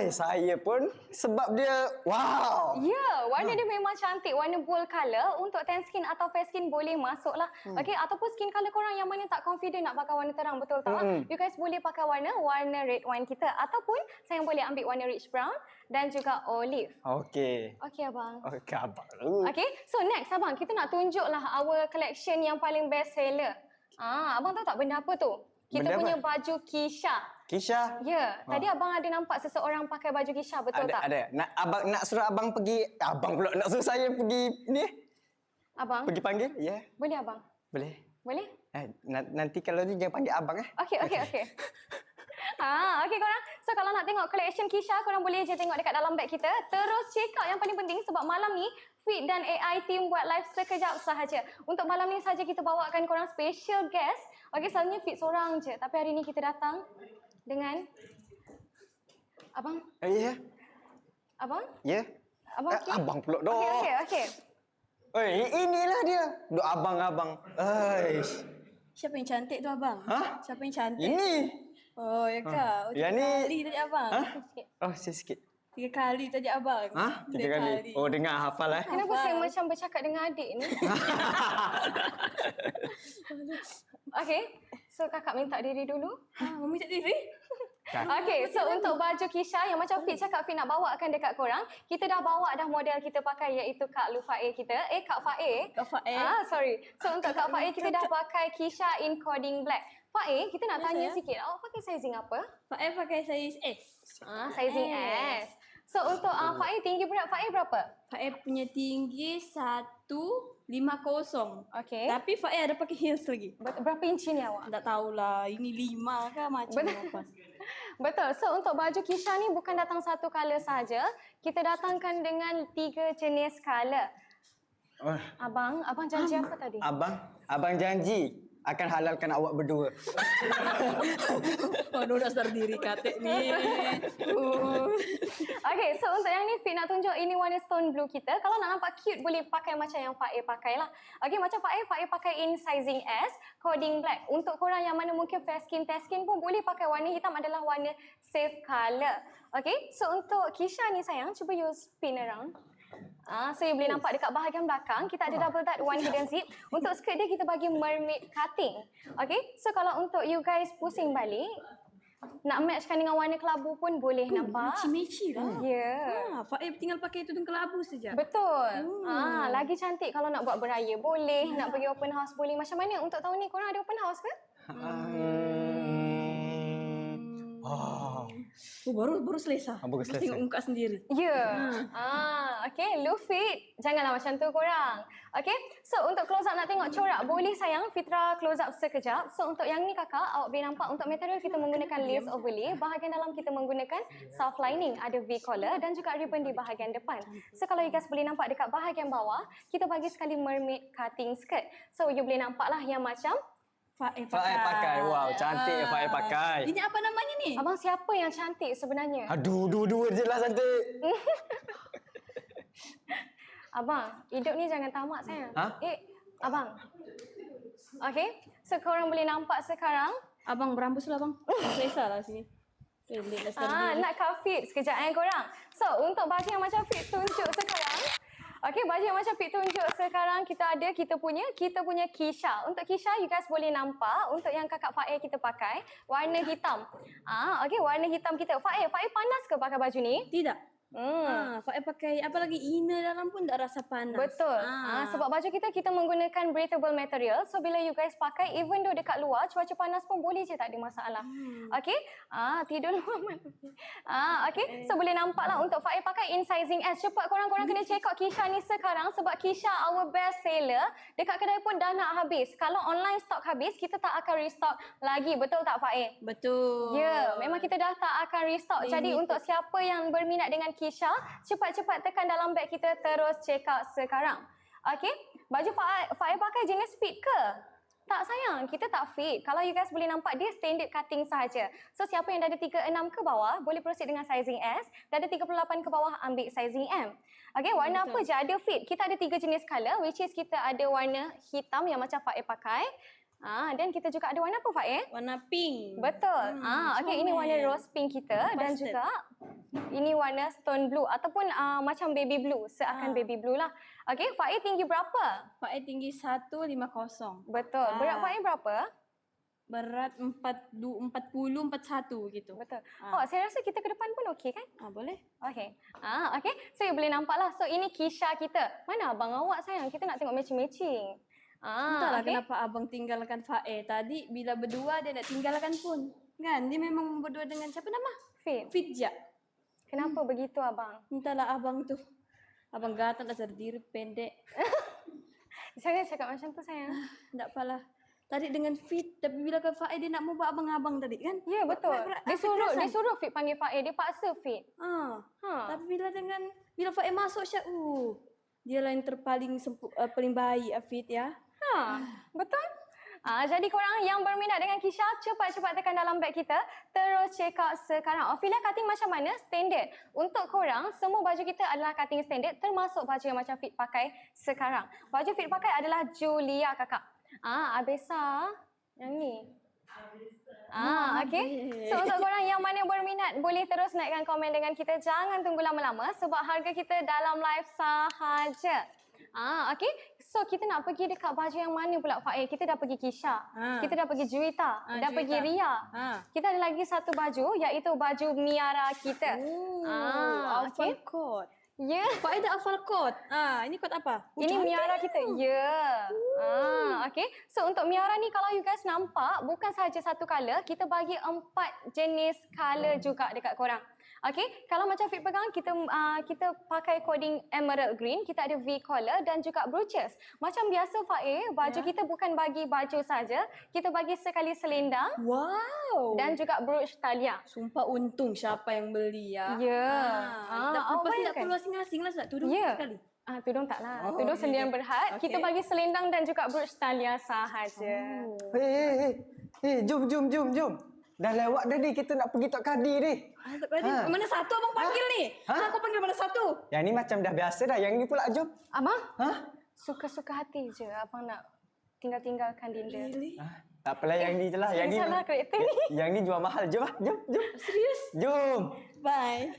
saya pun sebab dia wow. Ya, warna dia memang cantik. Warna bold colour. Untuk tan skin atau fair skin boleh masuk lah. Okay, ataupun skin colour korang yang mana tak confident nak pakai warna terang, betul tak? You guys boleh pakai warna red wine kita. Ataupun saya boleh ambil warna rich brown dan juga olive. Okey. Okay, abang. Okey, abang. Okay, so next abang, kita nak tunjuklah our collection yang paling best seller. Abang tahu tak benda apa tu? Kita Benda punya apa? baju Kisha. Kisha. Ya, tadi abang ada nampak seseorang pakai baju Kisha, betul tak? Ada. Nak suruh abang pergi. Abang pula nak suruh saya pergi ni. Abang, Pergi panggil? Ya. boleh abang? Boleh. Boleh? Nanti kalau ni jangan panggil abang Okey. Okey korang. So kalau nak tengok collection Kisha, korang boleh je tengok dekat dalam beg kita. Terus check out yang paling penting sebab malam ni Fit dan AI team buat live sekejap sahaja. Untuk malam ni saja kita bawakan korang special guest. Okey, selalunya Fit seorang je. Tapi hari ni kita datang dengan abang. Ya. Abang? Ya. Abang okey? Abang pula dah. Okey. Inilah dia. Duk abang-abang. Aish. Siapa yang cantik tu abang? Siapa yang cantik? Ini. Oh, ya kak. Yang ni. 3 kali tadi abang. Sikit. 3 kali tadi abang. 3 kali. Oh, dengar hafal Kenapa saya macam bercakap dengan adik ni? Okey. So kakak minta diri dulu. Mami tak diri? Okay, so untuk baju Kisha yang macam Fit cakap Fit nak bawakan dekat korang, kita dah bawa dah model kita pakai iaitu Kak Lufae kita. Kak Fae. Kak Fae. Sorry. So untuk Kak Fae kita dah pakai Kisha in coding black. Fae, kita nak tanya sikit, awak pakai sizing apa? Fae pakai saiz S. Sizing S. So untuk Fae, tinggi berat Fae berapa? Fae punya tinggi 150. Okay. Tapi Fae ada pakai heels lagi. Berapa inci ni awak? Tak tahulah. Ini 5 ke macam apa. Betul. So untuk baju Kisha ni bukan datang satu colour saja. Kita datangkan dengan 3 jenis colour. Abang janji apa tadi? Abang janji akan halalkan awak berdua. Aduh, dasar diri katik ni. Okay, so untuk yang ni Fit nak tunjuk ini warna stone blue kita. Kalau nak nampak cute boleh pakai macam yang Faik pakai lah. Okay, macam Faik pakai in sizing S, coding black. Untuk korang yang mana mungkin fair skin, test skin pun boleh pakai warna hitam adalah warna safe colour. Okay, so untuk Kisha ni sayang, cuba you spin around. So you boleh nampak dekat bahagian belakang kita ada double dart one hidden zip. Untuk skirt dia kita bagi mermaid cutting. Okay, so kalau untuk you guys pusing balik nak matchkan dengan warna kelabu pun boleh nampak. Meci-meci lah. Ya. Faik tinggal pakai tudung kelabu saja. Betul. Lagi cantik kalau nak buat beraya boleh, nak pergi open house boleh. Macam mana untuk tahun ni korang ada open house ke? Baru selesa. Baru selesa. Tengok muka sendiri. Ya. Okay, look fit. Janganlah macam tu korang. Okay, so untuk close up nak tengok corak boleh sayang. Fitra close up sekejap. So untuk yang ni kakak, awak boleh nampak untuk material kita menggunakan lace overlay. Bahagian dalam kita menggunakan soft lining. Ada V collar dan juga ribbon di bahagian depan. So kalau you guys boleh nampak dekat bahagian bawah, kita bagi sekali mermaid cutting skirt. So you boleh nampak lah yang macam Faik pakai. Wow, cantik Faik pakai. Ini apa namanya ni? abang siapa yang cantik sebenarnya? Aduh, dua-dua je lah cantik. Abang, hidup ni jangan tamak sayang. Ha? Abang. Okay, so korang boleh nampak sekarang. Abang berambus lah bang. Selesa lah sini. Nak cut fit sekejap korang. So, untuk baju yang macam fit tunjuk sekarang. Okay, baju yang macam fit tunjuk sekarang kita punya Kisha. Untuk Kisha, you guys boleh nampak untuk yang kakak Faik kita pakai warna hitam. Okay, warna hitam kita. Faik panas ke pakai baju ni? Tidak. Faik pakai apa lagi inner dalam pun tak rasa panas. Betul. Sebab baju kita menggunakan breathable material. So bila you guys pakai, even though dekat luar cuaca panas pun boleh je, tak ada masalah. Okay. Tidur luar malam. Okay. So boleh nampak lah untuk Faik pakai in sizing S. Cepat korang kena check out Kisha ni sekarang. Sebab Kisha our best seller. Dekat kedai pun dah nak habis. Kalau online stock habis, kita tak akan restock lagi. Betul tak Faik? Betul. Ya, memang kita dah tak akan restock. Jadi untuk siapa yang berminat dengan Kisha, cepat-cepat tekan dalam beg kita terus check out sekarang. Okey, baju Faik pakai jenis fit ke? Tak sayang, kita tak fit. Kalau you guys boleh nampak dia standard cutting sahaja. So siapa yang dah ada 36 ke bawah boleh proceed dengan sizing S, dah ada 38 ke bawah ambil sizing M. Okey, warna apa je ada fit. Kita ada 3 jenis color which is kita ada warna hitam yang macam Faik pakai. Dan kita juga ada warna apa Faik? Warna pink. Betul. Okey, ini warna rose pink kita dan juga ini warna stone blue ataupun macam baby blue, seakan baby blue lah. Okey, Faik tinggi berapa? Faik tinggi 150. Betul. Berat Faik berapa? Berat 41 gitu. Betul. Saya rasa kita ke depan pun okey kan? Boleh. Okey. Okey. So, you boleh nampak lah. So, ini Kisha kita. Mana abang awak sayang? Kita nak tengok matching-matching. Entahlah kenapa abang tinggalkan Faik. Tadi bila berdua dia nak tinggalkan pun. Kan? Dia memang berdua dengan siapa nama? Fit. Fitja. Kenapa begitu abang? Entahlah abang tu. Abang gatal dasar diri pendek. Jangan cakap macam tu sayang. Tak apalah. Tadi dengan Fit, tapi bila ke Faik dia nak mau buat abang-abang tadi kan? Ya betul. Dia suruh Fit panggil Faik, dia paksa Fit. Tapi bila Faik masuk Syak, dia lah yang terpaling paling baik Fit ya. Betul. Jadi korang yang berminat dengan Kisha, cepat-cepat tekan dalam beg kita. Terus check out sekarang. Ophelia cutting macam mana? Standard. Untuk korang, semua baju kita adalah cutting standard termasuk baju yang macam Fit pakai sekarang. Baju Fit pakai adalah Julia kakak. Abesa yang ni. Okay. So untuk korang yang mana berminat boleh terus naikkan komen dengan kita. Jangan tunggu lama-lama sebab harga kita dalam live sahaja. Okay. So kita nak pergi dekat baju yang mana pula Faik? Kita dah pergi Kisha. Kita dah pergi Juwita. Dah pergi Ria. Kita ada lagi satu baju iaitu baju Miara kita. Alpha Coat. Ya. Faik dah hafal kod. Ini kod apa? Ini Miara kita. Ya. Okay. So untuk Miara ni kalau you guys nampak bukan sahaja satu color, kita bagi 4 jenis color juga dekat korang. Okay, kalau macam Fit pegang, kita pakai coding emerald green, kita ada V collar dan juga brooches. Macam biasa Faik, baju kita bukan bagi baju saja, kita bagi sekali selendang. Wow. Dan juga brooch talia. Sumpah untung siapa yang beli ya. Ya. Lepas ni tak perlu asing-asing lah, tak tudung sekali. Tudung taklah. Tudung sendirian berhad. Kita bagi selendang dan juga brooch talia sahaja. Hei, jom. Dah lewat dah ni, kita nak pergi Tok Kadi ni. Tok Kadi, mana satu abang panggil ni? Aku panggil mana satu? Yang ni macam dah biasa dah, yang ni pula jom. Abang, Ha? suka-suka hati je abang nak tinggalkan Dinda. Tak apalah yang ni je lah. Yang ni, salah karakter ni. yang ni jual mahal. Jom lah, jom. Serius? Jom. Bye.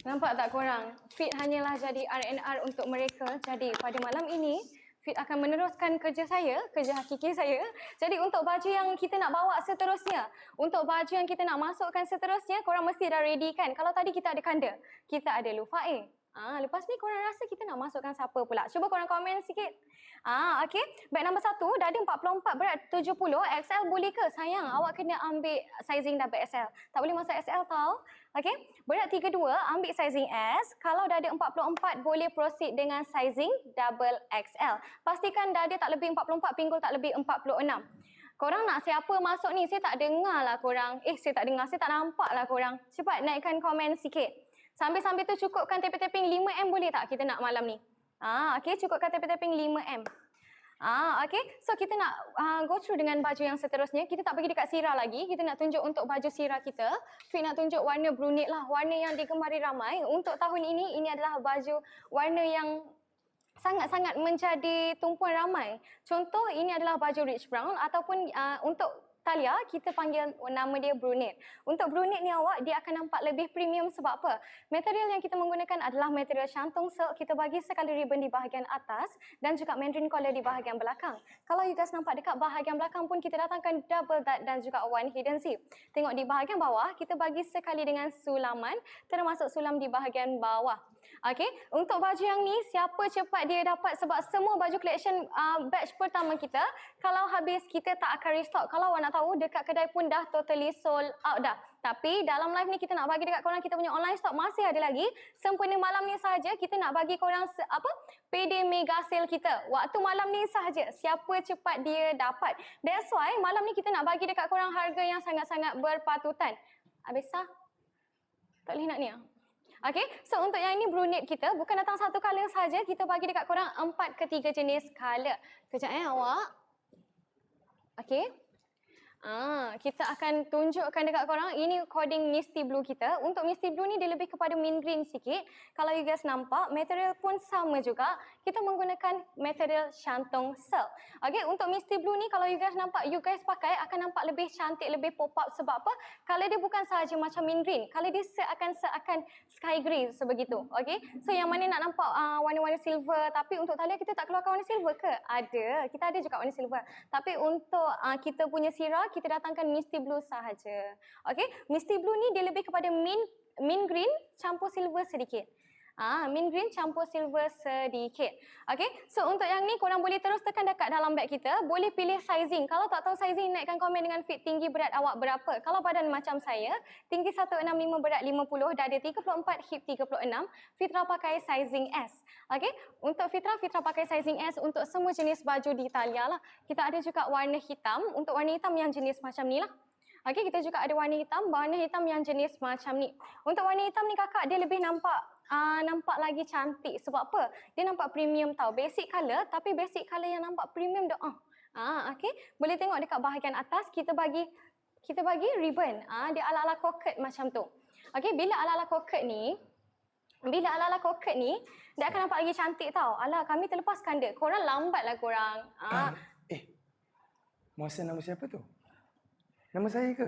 Nampak tak korang? Fit hanyalah jadi R&R untuk mereka. Jadi pada malam ini, Fit akan meneruskan kerja hakiki saya. Jadi untuk baju yang kita nak bawa seterusnya, untuk baju yang kita nak masukkan seterusnya, korang mesti dah ready kan? Kalau tadi kita ada Kanda, kita ada Lufae. Lepas ni korang rasa kita nak masukkan siapa pula? Cuba korang komen sikit. Okey. Beg nombor 1, dada 44, berat 70. XL boleh ke? Sayang, awak kena ambil sizing double XL. Tak boleh masuk XL tau. Okey. Berat 32, ambil sizing S. Kalau dada 44, boleh proceed dengan sizing double XL. Pastikan dada tak lebih 44, pinggul tak lebih 46. Korang nak siapa masuk ni? Saya tak dengar lah korang. Saya tak dengar. Saya tak nampak lah korang. Cepat naikkan komen sikit. Sambil-sambil tu cukupkan taping-taping 5M boleh tak kita nak malam ni? Okey, cukupkan taping-taping 5M. Okey, so kita nak go through dengan baju yang seterusnya. Kita tak pergi dekat Sira lagi. Kita nak tunjuk untuk baju Sira kita. Fit nak tunjuk warna brunette lah. Warna yang digemari ramai. Untuk tahun ini adalah baju warna yang sangat-sangat menjadi tumpuan ramai. Contoh, ini adalah baju rich brown ataupun untuk Talia, kita panggil nama dia brunette. Untuk brunette ni awak, dia akan nampak lebih premium sebab apa? Material yang kita menggunakan adalah material shantung silk. Kita bagi sekali ribbon di bahagian atas dan juga mandarin collar di bahagian belakang. Kalau you guys nampak dekat bahagian belakang pun kita datangkan double dot dan juga one hidden zip. Tengok di bahagian bawah, kita bagi sekali dengan sulaman, termasuk sulam di bahagian bawah. Okey, untuk baju yang ni, siapa cepat dia dapat sebab semua baju collection batch pertama kita, kalau habis kita tak akan restock. Kalau awak nak tahu, dekat kedai pun dah totally sold out dah. Tapi dalam live ni kita nak bagi dekat korang, kita punya online stock masih ada lagi. Sempena malam ni sahaja kita nak bagi korang PD mega sale kita. Waktu malam ni sahaja, siapa cepat dia dapat. That's why malam ni kita nak bagi dekat korang harga yang sangat-sangat berpatutan. Habis sah? Tak boleh nak ni ah? Okey, so untuk yang ini brunette kita bukan datang satu colour saja, kita bagi dekat korang 4 ke 3 jenis colour. Kejap awak. Okey. Kita akan tunjukkan dekat korang, ini coding Misty Blue kita. Untuk Misty Blue ni dia lebih kepada mint green sikit. Kalau you guys nampak, material pun sama juga. Kita menggunakan material shantung silk. Okey, untuk Misty Blue ni kalau you guys nampak, you guys pakai akan nampak lebih cantik, lebih pop up sebab apa? Color dia bukan sahaja macam mint green. Color dia seakan sky grey sebegitu. Okey, so yang mana nak nampak warna-warna silver, tapi untuk Talia kita tak keluarkan warna silver ke? Ada, kita ada juga warna silver. Tapi untuk kita punya Sira, kita datangkan Misty Blue sahaja. Okey, Misty Blue ni dia lebih kepada mint green campur silver sedikit. Mint green campur silver sedikit. Okey, so untuk yang ni korang boleh terus tekan dekat dalam beg kita. Boleh pilih sizing. Kalau tak tahu sizing, naikkan komen dengan fit tinggi berat awak berapa. Kalau badan macam saya, tinggi 165 berat 50, dada 34, hip 36. Fitra pakai sizing S. Okey, untuk Fitra pakai sizing S untuk semua jenis baju di Talia lah. Kita ada juga warna hitam. Untuk warna hitam yang jenis macam ni lah. Okey, kita juga ada warna hitam yang jenis macam ni. Untuk warna hitam ni kakak, dia lebih nampak lagi cantik. Sebab apa? Dia nampak premium tau. Basic colour, tapi basic colour yang nampak premium dah. Okey, boleh tengok dekat bahagian atas kita bagi ribbon. Dia ala-ala coquette macam tu. Okey, bila ala-ala coquette ni, dia akan nampak lagi cantik tau. Alah, kami terlepaskan dia. Korang lambatlah korang. Masa nama siapa tu? Nama saya ke?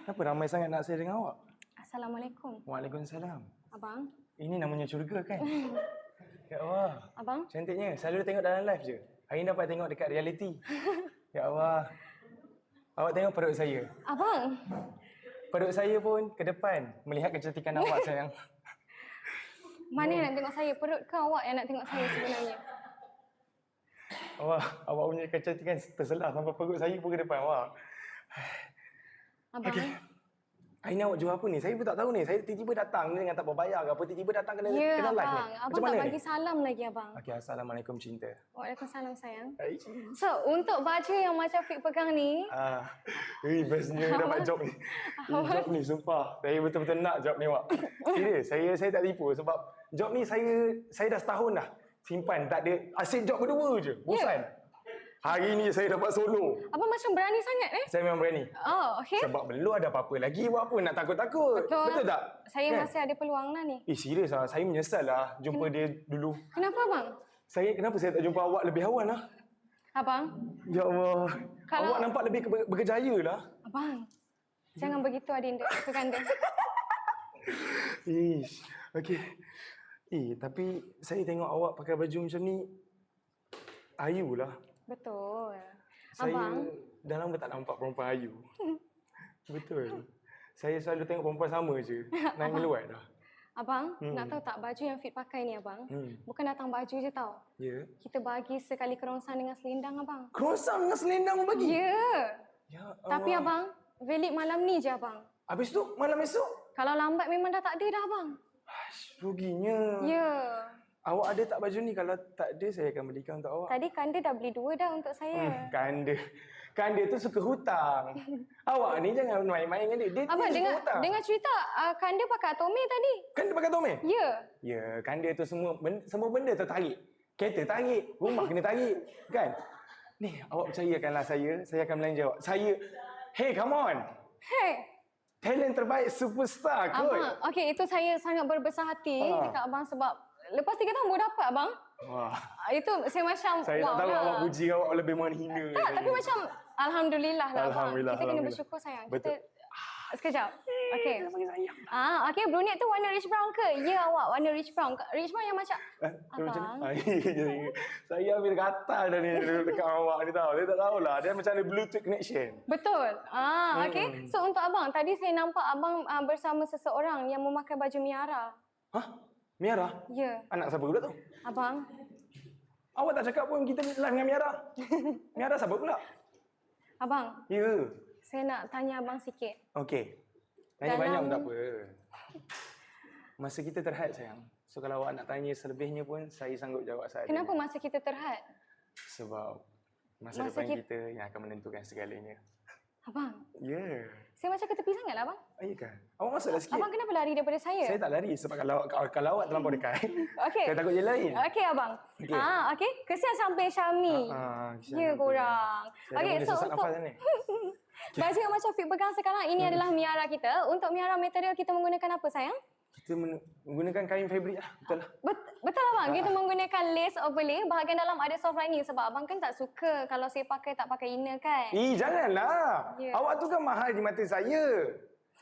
Kenapa ramai sangat nak saya dengan awak? Assalamualaikum. Waalaikumsalam. Abang. Ini namanya curiga kan? Ya Allah. Abang. Cantiknya. Selalu tengok dalam live je. Hari ni dapat tengok dekat reality. Ya Allah. Awak tengok perut saya. Abang. Perut saya pun ke depan melihat kecantikan awak sayang. Mana yang nak tengok saya? Perut ke awak yang nak tengok saya sebenarnya? Awak punya kecantikan terselah sampai perut saya pun ke depan awak. Abang. Okay. Hari ni awak jual apa ni? Saya pun tak tahu ni. Saya tiba-tiba datang ni dengan tak berbayar ke apa. Tiba-tiba datang kena live ni. Abang. Macam Abang mana tak bagi ni? salam lagi abang. Okay, Assalamualaikum cinta. Waalaikumsalam sayang. Hai. So, untuk baju yang macam Fik pegang ni, Bestnya dapat job ni. Job ni sumpah. Saya betul-betul nak job ni awak. Serius, saya tak tipu sebab job ni saya dah setahun dah simpan. Tak ada. Asyik job berdua je. Bosan. Hari ni saya dapat solo. Abang macam berani sangat Saya memang berani. Oh, okey. Sebab belum ada apa-apa lagi. Buat apa nak takut-takut? Betul tak? Saya Kan? masih ada peluang lah ni. Serius lah. Saya menyesal lah jumpa dia dulu. Kenapa abang? Kenapa saya tak jumpa awak lebih awal lah? Abang, Ya Allah. Kalau- Awak nampak lebih berkejaya lah. abang. Jangan begitu Adinda, Kekanda. Ish. Okey. Tapi saya tengok awak pakai baju macam ni. Ayu lah. Betul. Saya Abang, dah lama tak nampak perempuan ayu. Betul. Saya selalu tengok perempuan sama je. Naik meluat dah. abang, nak tahu tak baju yang Fit pakai ni abang? Bukan datang baju je tau. Ya. Kita bagi sekali kerongsang dengan selendang abang. Kerongsang dengan selendang pun bagi? Ya. Ya Allah. Tapi abang, valid malam ni je abang. Habis tu malam esok? Kalau lambat memang dah tak ada dah abang. Ruginya. Ya. Awak ada tak baju ni? Kalau tak ada, saya akan belikan untuk awak. Tadi Kanda dah beli 2 dah untuk saya. Kanda tu suka hutang. Awak ni jangan main-main dengan dia. Dia Abang suka dengar hutang. dengar cerita Kanda pakai Atome tadi. Kanda pakai Tommy? Ya. Ya, Kanda tu semua benda tertarik. Kereta tarik, rumah kena tarik. Kan? Ni, awak percayakanlah saya akan belanja awak. Hey, come on. Hey. Talent terbaik superstar kot. Abang, okey itu saya sangat berbesar hati dekat abang sebab lepas 3 tahun baru dapat abang. Wah. Itu saya macam Saya tak tahu awak puji awak lebih menghina. Tak, tapi macam alhamdulillah lah abang. Alhamdulillah, Kita kena alhamdulillah. bersyukur sayang. Betul. Sekejap. Okey. Okey, brunette tu warna rich brown ke? Ya awak warna rich brown. Rich brown yang macam Macam abang. ni? Saya ambil gatal dah ni dekat awak ni tahu. Saya tak tahulah. Dia macam ada Bluetooth connection. Betul. Okey. So untuk abang, tadi saya nampak abang bersama seseorang yang memakai baju Miara. Hah? Miara? Ya. Anak siapa pula tu? Abang, Awak tak cakap pun kita live dengan Miara. Miara siapa pula? abang, Ya. saya nak tanya abang sikit. Okey. Tanya Dalam- banyak pun tak apa. Masa kita terhad sayang. So kalau awak nak tanya selebihnya pun saya sanggup jawab seadanya. Kenapa masa kita terhad? Sebab masa Masa depan kita- kita yang akan menentukan segalanya. Abang, Ya. saya macam ke tepi sangatlah abang. Ya kan? Awak masuklah sikit. Abang kenapa lari daripada saya? Saya tak lari sebab kalau awak terlampau dekat. Okey. Saya takut je lain. Okey abang. Okey. Okey. Kesian sampai Syami. kesian Ya sampai. korang. Saya Okey, dah so boleh sesak untuk nafas ni. baju yang macam Fit pegang sekarang ini adalah Miara kita. Untuk Miara material kita menggunakan apa sayang? Kita menggunakan kain fabrik lah. Betul lah. Betul abang. Kita menggunakan lace overlay. Bahagian dalam ada soft lining sebab abang kan tak suka kalau saya pakai tak pakai inner kan. Janganlah. Ya. Awak tu kan mahal di mata saya.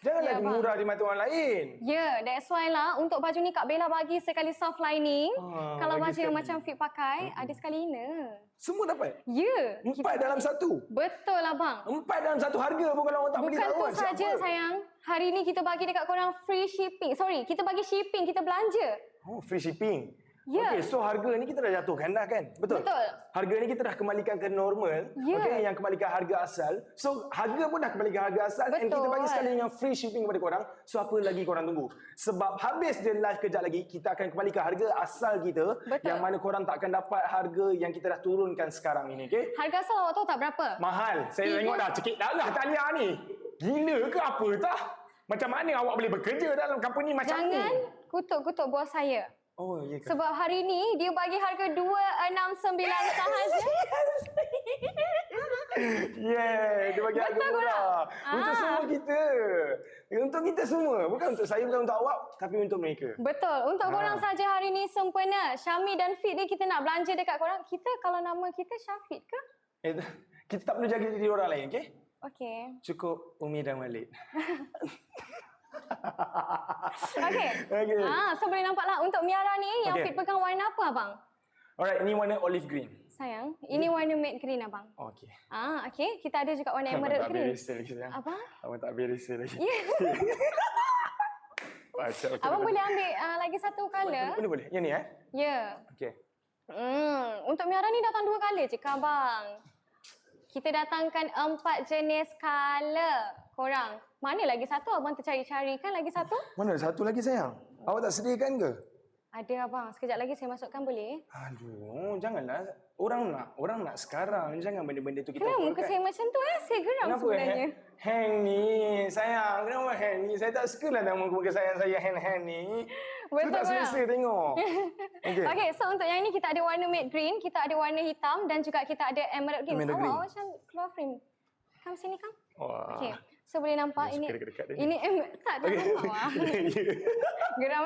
Jangan Ya, lagi abang. murah di mata orang lain. Ya, that's why lah untuk baju ni Kak Bella bagi sekali soft lining. Kalau bagi baju yang sekali. macam Fit pakai, ada sekali inner. Semua dapat? Ya. 4 dalam 1. Betul abang. 4 dalam 1 harga pun kalau orang tak beli Bukan tak tu tahu saja sayang. Hari ni kita bagi dekat korang free shipping. Sorry, kita bagi shipping, kita belanja. Oh, free shipping. Ya. Okey, so harga ni kita dah jatuhkan dah kan? Betul? Betul. Harga ni kita dah kembalikan ke normal. Ya. Okey, yang kembalikan harga asal. So, harga pun dah kembalikan harga asal. And kita Betul. bagi sekali dengan free shipping kepada korang. So, apa lagi korang tunggu? Sebab habis je live kejap lagi, kita akan kembalikan harga asal kita. Betul. Yang mana korang tak akan dapat harga yang kita dah turunkan sekarang ini. Okey? Harga asal awak tahu tak berapa? Mahal. Saya Tiga- tengok dah cekik darah Talia ni. Gila ke apa tah? Macam mana awak boleh bekerja dalam company macam Jangan ni? kutuk-kutuk bos saya. Oh, ya ke? Sebab hari ni dia bagi harga 269 sahaja. Yeah, dia bagi harga Betul murah. korang? Untuk semua kita. Untuk kita semua. Bukan untuk saya, bukan untuk awak. Tapi untuk mereka. Betul. Untuk korang saja hari ni sempena. Syami dan Fit ni kita nak belanja dekat korang. Kita kalau nama kita Syafiq ke? Kita tak perlu jaga diri orang lain, okey? Okey. Cukup Umi dan Walid. Okey. Okey. So boleh nampak lah untuk Miara ni yang Okey. Fit pegang warna apa abang? Alright, ini warna olive green. Sayang, ini warna matte green abang. Okey. Okey. Kita ada juga warna Abang emerald tak green. beres lagi sayang. Abang? Abang tak beres lagi. Ya. Baca, okey, Abang betul. boleh ambil lagi satu colour? Boleh. Yang ni Ya. Okey. Untuk Miara ni datang 2 colour je ke abang? Kita datangkan 4 jenis colour. Korang, mana lagi satu abang tercari-cari kan lagi satu? Mana ada satu lagi sayang? Awak tak sediakan ke? Ada abang, sekejap lagi saya masukkan boleh? Aduh, janganlah. Orang nak sekarang. Jangan benda-benda tu kita Kenapa muka operkan. saya macam tu Saya geram Kenapa sebenarnya. hang ni? Sayang, kenapa hang ni? Saya tak suka lah nama muka sayang saya hang ni. Betul tak korang. selesa tengok. Okey. Okay, so untuk yang ni kita ada warna matte green, kita ada warna hitam dan juga kita ada emerald green. Emerald green. Awak macam keluar frame. Come sini, Kang. Wah. Okay, so boleh nampak ini. dekat-dekat dia. Ini tak ada awak. Geram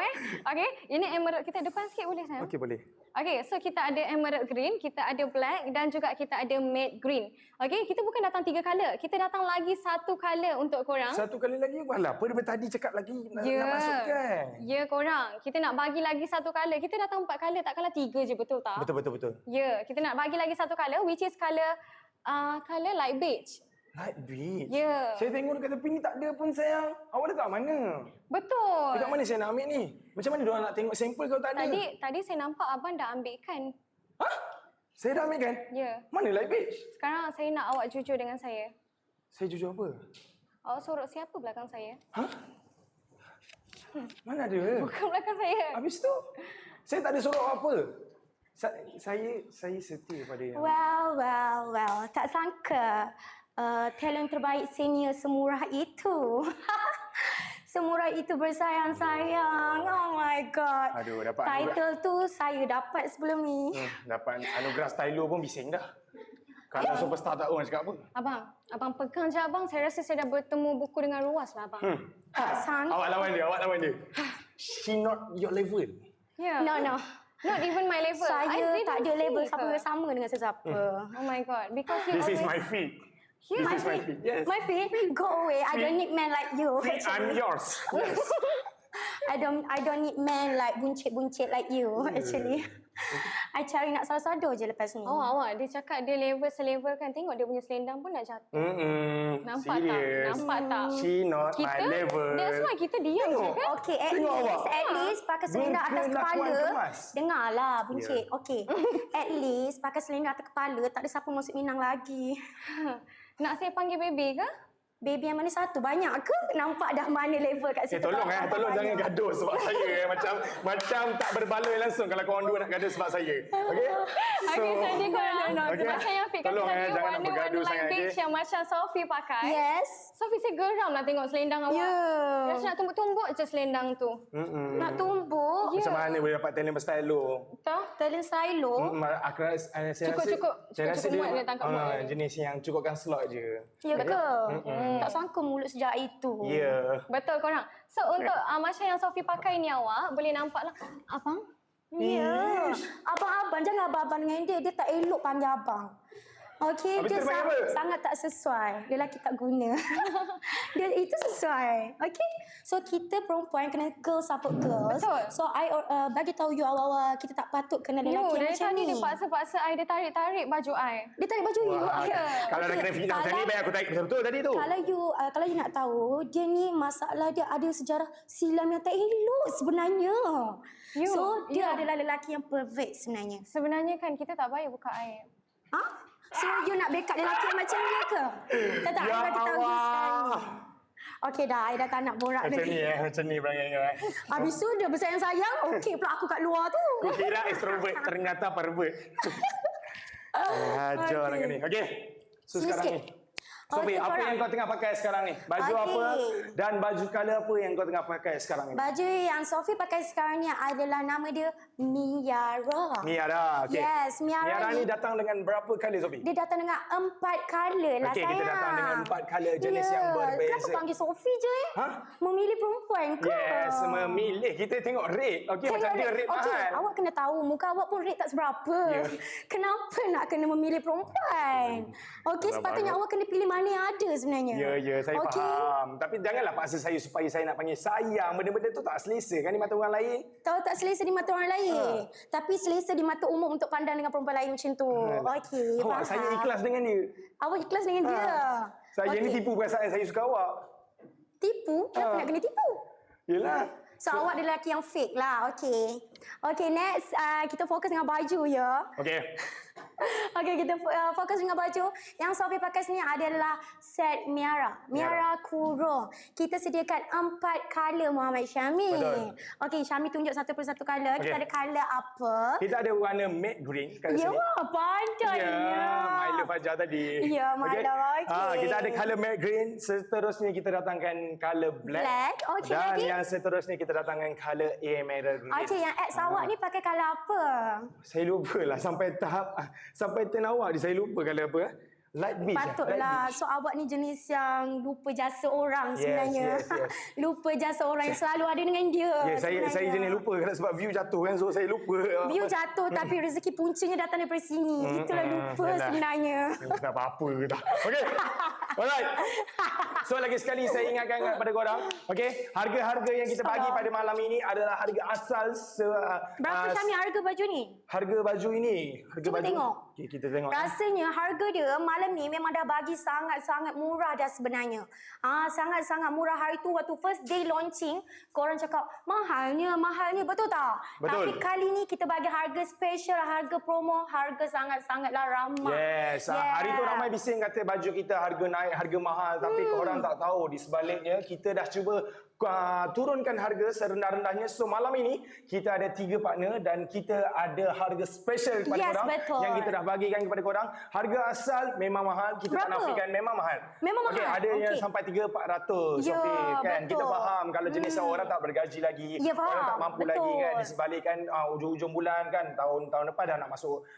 Okay, ini emerald kita depan sikit boleh sayang? Okey, boleh. Okay, so kita ada emerald green, kita ada black dan juga kita ada matte green. Okay, kita bukan datang 3 color. Kita datang lagi 1 color untuk korang. Satu kali lagi, walah, apa daripada tadi cakap lagi nak masukkan. Ya, korang. Kita nak bagi lagi 1 color. Kita datang 4 color, tak kalah 3 je, betul tak? Betul. Ya, kita nak bagi lagi 1 color which is color light beige. Light beige. Ya. Saya tengok dekat tepi ni tak ada pun sayang. Awak letak mana? Betul. Dekat mana saya nak ambil ni? Macam mana diorang nak tengok sampel kalau tak ada? Tadi saya nampak abang dah ambilkan. Hah? Saya dah ambil kan? Ya. Mana light beige? Sekarang saya nak awak jujur dengan saya. Saya jujur apa? Awak sorok siapa belakang saya? Hah? Mana ada? Bukan belakang saya. Habis tu, saya tak ada sorok apa. Saya setia pada yang... Well. Tak sangka talent terbaik senior semurah itu. Semurah itu bersayang-sayang. Oh my God. Aduh, dapat Title tu saya dapat sebelum ni. Dapat anugerah stylo pun bising dah. Kalau superstar tak tahu nak cakap apa. Abang pegang je abang. Saya rasa saya dah bertemu buku dengan luas lah abang. Tak sangka. Awak lawan dia. She not your level. Yeah. No. Not even my level. I Saya didn't tak ada see level ke? sama dengan sesiapa. Oh my God. Because you This always... is my feet. Yeah, This is my feet. Yes. My feet, go away. I don't need men like you. Feet, I'm yours. Yes. I don't need men like buncit-buncit like you actually. I cari nak sado-sado je lepas ni. Oh awak, dia cakap dia selevel kan. Tengok dia punya selendang pun nak jatuh. Nampak tak? Serious. Nampak tak? She not my level. That's why kita diam je kan? Okay, Tengok awak. at least pakai selendang atas Bukanlah kepala. Tuan Kemas. Dengarlah buncit. Okay. At least pakai selendang atas kepala, tak ada siapa masuk Minang lagi. Nak saya panggil baby ke? Baby yang mana satu? Banyak ke? Nampak dah mana level kat situ. Tolong Tak tolong jangan banyak. gaduh sebab saya macam tak berbaloi langsung kalau korang dua nak gaduh sebab saya. Okey? Okay, jadi korang okay. macam yang Fik kata Tolong, tadi, jangan nak warna-warna bergaduh light sangat, beige okey? yang macam Sophie pakai. Yes. Sophie saya geram lah tengok selendang awak. Ya. Rasa nak tumbuk-tumbuk je selendang tu. Nak tumbuk. Ya. Macam mana boleh dapat talent berstylo? Tahu? Talent silo. Aku rasa saya Cukup rasa muat dia tangkap muat dia. jenis yang cukupkan slot je. Ya ke? Tak sangka mulut sejak itu. Ya. Betul korang. So untuk macam yang Sophie pakai ni awak boleh nampak lah. Abang? Ya. Abang-abang, jangan abang-abang dengan dia. Dia tak elok panggil abang. Okey, Habis dia tu panggil apa? sangat tak sesuai. Lelaki tak guna. Dia itu sesuai. Okey. So kita perempuan kena girls support girls. Betul. So I bagi tahu you awal-awal kita tak patut kena lelaki yang Dari macam tadi ni. dia paksa-paksa I, dia tarik-tarik baju I. Dia tarik baju you. Wah, Ya. Kalau dah kena fitnah macam ni, Kalau- baik aku tarik betul tadi tu. Kalau you nak tahu, dia ni masalah dia ada sejarah silam yang tak elok sebenarnya. You, So dia ya. adalah lelaki yang perfect sebenarnya. Sebenarnya kan kita tak baik buka air. Ha? So you nak backup lelaki yang macam dia ke? Tak, Ya I bagi tahu you sekarang ni. Allah. Okey dah, I dah tak nak borak Macam lagi. ni macam ni perangai kau. Habis tu dia bersayang-sayang, okey pula aku kat luar tu. Kau kira extrovert, ternyata pervert. Hajar orang ni. Okey. So Sini sekarang ni. sikit. Sophie, Okey, apa korang. yang kau tengah pakai sekarang ni? Baju Okey. apa dan baju colour apa yang kau tengah pakai sekarang ni? Baju yang Sophie pakai sekarang ni adalah nama dia Miara. Miara. Okey. Yes, Miara ni ni datang dengan berapa colour Sophie? dia datang dengan 4 color lah Okey, sayang. kita datang dengan 4 colour jenis yang berbeza. Kenapa panggil Sophie je Ha? Memilih perempuan ke? Yes, memilih. Kita tengok rate. Okey, macam dia rate Okey, mahal. awak kena tahu muka awak pun rate tak seberapa. Ya. Kenapa nak kena memilih perempuan? Okey, sepatutnya awak kena pilih mana yang ada sebenarnya. Ya, saya Okey. faham. Tapi janganlah paksa saya supaya saya nak panggil sayang. Benda-benda tu tak selesa kan di mata orang lain. Tahu tak selesa di mata orang lain. Tapi selesa di mata umum untuk pandang dengan perempuan lain macam tu. Okey, Awak, faham. saya ikhlas dengan dia. Awak ikhlas dengan dia. Saya ni Okey. tipu perasaan saya suka awak. Tipu? Kenapa nak kena tipu? Yelah. So awak adalah lelaki yang fake lah. Okey. Okay, next kita fokus dengan baju ya. Okey. Okay, kita fokus dengan baju. Yang Sophie pakai sini adalah set Miara kurung. Kita sediakan 4 color Muhammad Syami. Betul. Okay, Syami tunjuk satu persatu color. Okey. Kita ada color apa? Kita ada warna matte green kat Ya, sini. pandainya. My love Fajar tadi. Ya, my love, okey. Kita ada color matte green. Seterusnya kita datangkan color black. Okey, Dan lagi? yang seterusnya kita datangkan color emerald green. Okay, yang ex awak ni pakai color apa? Saya lupa lah sampai tahap sampai turn awak ni saya lupa color apa. Light beige. Patutlah. So awak ni jenis yang lupa jasa orang sebenarnya. yes. Lupa jasa orang yang selalu ada dengan dia. Ya, saya jenis lupa kerana sebab view jatuh kan. So saya lupa. View jatuh tapi rezeki puncanya datang daripada sini. Itulah lupa yalah. sebenarnya. Tak apa-apa ke tak. Okey. Alright. So lagi sekali saya ingatkan kepada korang. Okey. Harga-harga yang kita bagi pada malam ini adalah harga asal. Berapa Syami harga baju ni? Harga baju ini. Harga Cuba baju. tengok. Okay, kita tengok. Rasanya harga dia malam ni memang dah bagi sangat-sangat murah dah sebenarnya. Sangat-sangat murah. Hari tu waktu first day launching, korang cakap mahalnya, betul tak? Betul. Tapi kali ni kita bagi harga special, harga promo, harga sangat-sangatlah ramah. Yes. Hari tu ramai bising kata baju kita harga naik, harga mahal. Tapi korang tak tahu di sebaliknya kita dah cuba turunkan harga serendah-rendahnya. So malam ini kita ada 3 partner dan kita ada harga special kepada korang. Betul. Yang kita dah bagikan kepada korang. Harga asal memang mahal. Kita tak Berapa? nafikan memang mahal. Memang Okey, mahal? ada yang Okey. sampai 3,400 Ya, Sophie, kan. betul. Kita faham kalau jenis orang tak bergaji lagi. Ya, faham. Orang tak mampu Betul. lagi kan. Di sebalik kan ujung-ujung bulan kan tahun depan dah nak masuk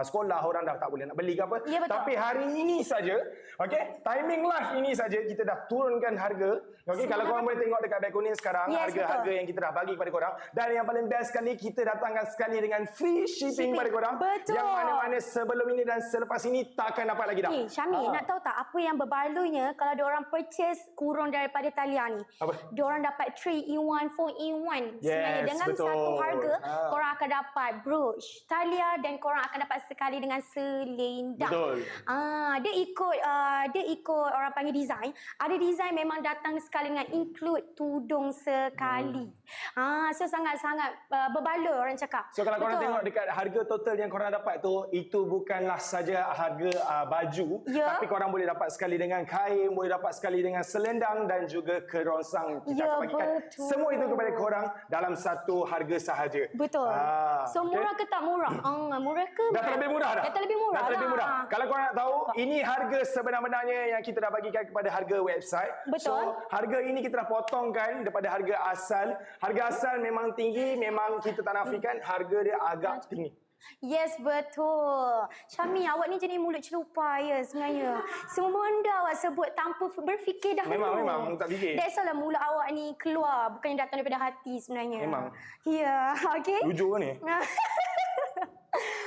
sekolah, orang dah tak boleh nak beli ke apa. Ya, betul. Tapi hari ini saja, okey, timing live ini saja kita dah turunkan harga. Okey, kalau korang boleh tengok dekat beg kuning sekarang Yes, harga-harga betul. yang kita dah bagi kepada korang. Dan yang paling best sekali kita datangkan sekali dengan free shipping kepada korang. Betul. Yang mana-mana sebelum ini dan selepas ini takkan dapat lagi dah. Syami, nak tahu tak apa yang berbaloi kalau diorang purchase kurung daripada Thalia ni? Apa? Diorang dapat 3 in 1, 4 in 1. Sebenarnya Yes, dengan betul. satu harga, korang akan dapat brooch Thalia dan korang akan dapat sekali dengan selendang. Betul. Dia ikut orang panggil design. Ada design memang datang sekali dengan include tudung sekali. So sangat-sangat berbaloi orang cakap. So kalau korang Betul. tengok dekat harga total yang korang dapat tu, itu bukanlah saja harga baju, Ya. tapi korang boleh dapat sekali dengan kain, boleh dapat sekali dengan selendang dan juga kerongsang. Kita Ya, akan bagikan betul. semua itu kepada korang dalam satu harga sahaja. Betul. So okey? murah ke tak murah? Murah ke? Dah terlebih murah dah. Dah terlebih murah. Dah terlebih dah. murah. Kalau korang nak tahu, ini harga sebenar-benarnya yang kita dah bagikan kepada harga website. Betul. So, harga ini kita dah potongkan daripada harga asal. Harga asal memang tinggi, memang kita tak nafikan harga dia agak tinggi. Yes, betul. Syami, awak ni jenis mulut celupa ya sebenarnya. Semua benda awak sebut tanpa berfikir dahulu. Memang tak fikir. That's all lah mulut awak ni keluar. Bukannya datang daripada hati sebenarnya. Memang. Ya, okay. Jujur ni.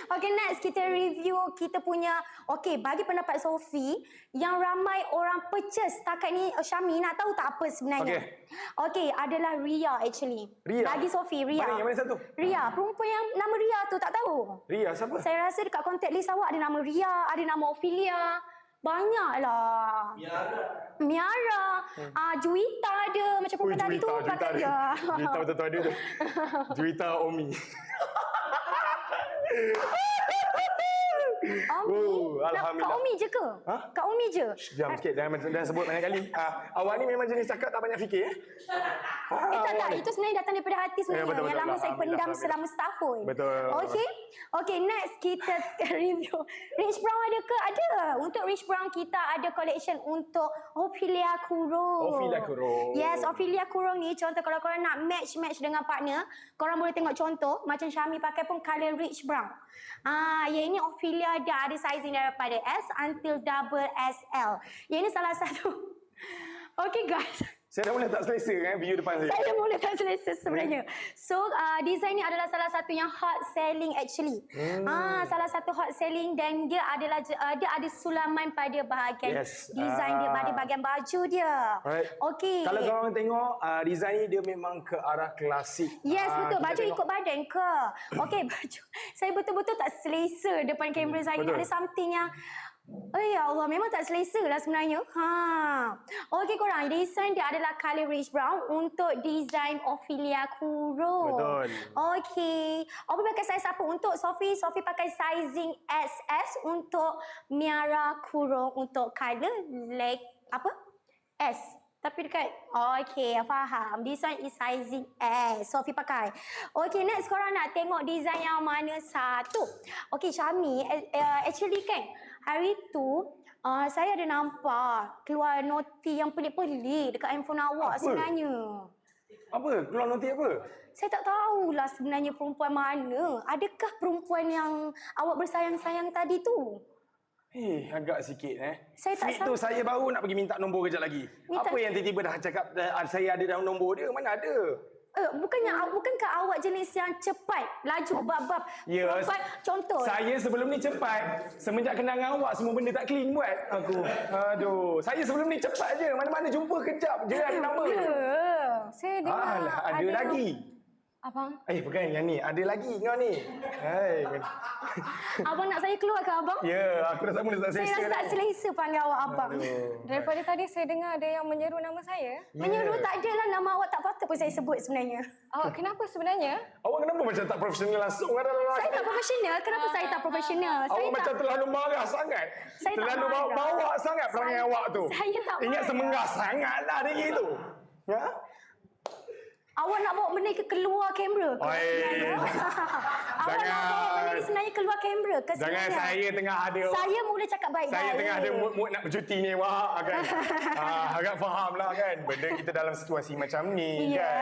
Okay, next kita review kita punya. Okay, bagi pendapat Sophie, yang ramai orang purchase setakat ni, Syami nak tahu tak apa sebenarnya? Okay, adalah Ria actually. Ria? Bagi Sophie, Ria. Mana? Yang mana satu? Ria, perempuan yang nama Ria tu tak tahu? Ria siapa? Saya rasa dekat kontak list awak ada nama Ria, ada nama Ophelia. Banyaklah. Miara. Juwita ada. Macam perempuan tadi tu pakai dia. Juwita betul-betul ada tu. Juwita Omi. Omi. Alhamdulillah. Kak Omi je ke? Ha? Kak Omi je? Diam sikit, jangan sebut banyak kali. Awak ni memang jenis cakap tak banyak fikir. Tak. Itu sebenarnya datang daripada hati sebenarnya. betul, yang betul. lama saya pendam Alhamdulillah. selama setahun. Betul. Okay, next kita review. Rich Brown ada ke? Ada. Untuk Rich Brown kita ada collection untuk Ophelia Kurung. Ophelia Kurung. Yes, Ophelia Kurung ni contoh kalau korang nak match dengan partner, korang boleh tengok contoh. Macam Syami pakai pun colour Rich Brown. Yang ini Ophelia dia ada sizing daripada S until double SL. Yang ini salah satu. Okay guys. Saya dah mula tak selesa kan video depan saya. Saya mula tak selesa sebenarnya. So, design ni adalah salah satu yang hot selling actually. Salah satu hot selling dan dia adalah dia ada sulaman pada bahagian design dia pada bahagian baju dia. Alright. Okey. Kalau korang tengok design ni dia memang ke arah klasik. Yes, betul. kita Baju tengok. ikut badan ke? Okey, baju. Saya betul-betul tak selesa depan kamera saya ni. betul. Ada something yang Oh ya Allah, memang tak selesa lah sebenarnya. Okey korang, design dia adalah color rich brown untuk design Ophelia Kuro. Betul. Okey. Apa pakai saiz apa untuk Sophie? Sophie pakai sizing SS untuk Miara Kuro untuk color leg apa? S. Tapi dekat, okey, faham. Design is sizing S. Sophie pakai. Okey, next korang nak tengok design yang mana satu. Okey, Syami, actually kan, hari tu saya ada nampak keluar noti yang pelik-pelik dekat handphone awak Apa? sebenarnya. Apa? Keluar noti apa? Saya tak tahulah sebenarnya perempuan mana. Adakah perempuan yang awak bersayang-sayang tadi tu? Agak sikit Saya tak Fit tu saya baru nak pergi minta nombor kejap lagi. Minta- Apa yang tiba-tiba dah cakap saya ada dalam nombor dia? Mana ada? Bukankah awak jenis yang cepat, laju, bab-bab Ya, perempuan? Contoh. Saya sebelum ni cepat. Semenjak kenal dengan awak, semua benda tak clean buat aku. Aduh, saya sebelum ni cepat je. Mana-mana jumpa kejap je ada nama. Saya dengar Alah, ada lagi. Abang, Bukan yang ni. Ada lagi kau ni. Hai. Abang nak saya keluar ke abang? Ya, aku dah mula tak Saya selesa rasa tak dah. selesa panggil awak abang. daripada tadi saya dengar ada yang menyeru nama saya. Menyeru tak adalah, nama awak tak patut pun saya sebut sebenarnya. Awak kenapa sebenarnya? Awak kenapa macam tak profesional langsung? Saya tak profesional. Kenapa saya tak profesional? Awak Saya macam tak. terlalu marah sangat. Saya tak terlalu marah. bawa sangat perangai awak tu. Saya tak Ingat marah. semenggah sangatlah dia tu. Ya? Awak nak bawa benda ke keluar kamera ke Oi. sebenarnya? Awak nak bawa benda ni sebenarnya keluar kamera ke Jangan sebenarnya? saya tengah ada Saya mula cakap baik-baik. saya tengah ada mood nak bercuti ni wah kan. Agak faham lah kan. Benda kita dalam situasi macam ni Ya.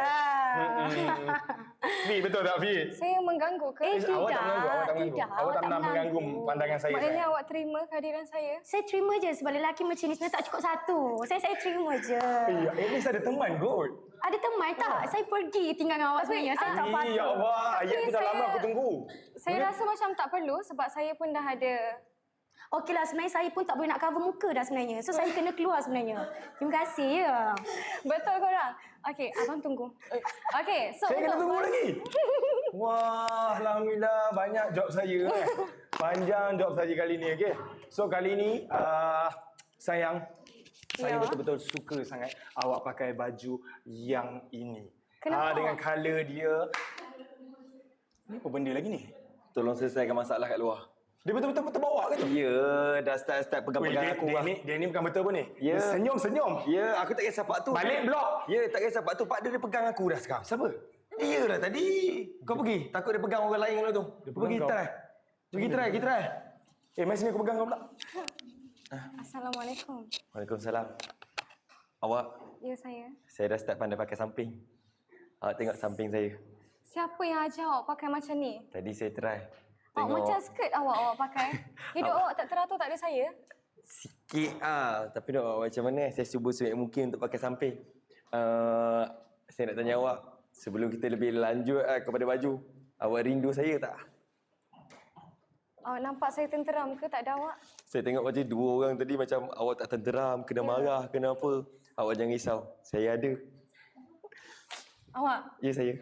kan. Fi, betul tak Fi? Saya mengganggu ke? Tidak. Awak tak mengganggu, awak tak mengganggu. Tidak, Awak tak pernah mengganggu pandangan saya. Maknanya sangat. awak terima kehadiran saya? Saya terima je sebab lelaki macam ni sebenarnya tak cukup satu. Saya terima je. At least ada teman kot. Ada teman tak? Saya pergi tinggal dengan awak sebenarnya. Saya tak patut. Ya Allah, ayat tu dah saya- lama aku tunggu. Saya rasa macam tak perlu sebab saya pun dah ada. Okeylah, sebenarnya saya pun tak boleh nak cover muka dah sebenarnya. So saya kena keluar sebenarnya. Terima kasih ya. Betul korang? Okey, abang tunggu. Okey, so Saya kena untuk tunggu lagi. Wah, alhamdulillah banyak job saya kan. Panjang job saya kali ni, okey. So kali ni sayang, saya Ya. betul-betul suka sangat awak pakai baju yang ini. Kenapa? Dengan colour dia. Ni apa benda lagi ni? Tolong selesaikan masalah kat luar. Dia betul-betul terbawa ke tu? Ya, dah start pegang-pegang aku lah. Dia ni bukan betul pun ni. Ya. Dia senyum-senyum. Ya, aku tak kisah Pak tu. Balik blok. Ya, tak kisah Pak tu. Pak dia pegang aku dah sekarang. Siapa? Dia lah tadi. Kau pergi. Takut dia pegang orang lain kalau tu. Dia Pergi pegang kau. try. Pergi try. Mari sini aku pegang kau pula. Assalamualaikum. Waalaikumsalam. Awak, Ya saya. saya dah start pandai pakai samping. Awak tengok samping saya. Siapa yang ajar awak pakai macam ni? Tadi saya try. Macam skirt awak pakai. Hidup awak tak teratur tak ada saya. Sikit tapi nak macam mana saya cuba sebaik mungkin untuk pakai samping. Saya nak tanya awak, sebelum kita lebih lanjut kepada baju, awak rindu saya tak? Awak nampak saya tenteram ke? Tak ada awak? Saya tengok macam dua orang tadi macam awak tak tenteram, kena marah, kena apa. Awak jangan risau, saya ada. Awak, Ya saya.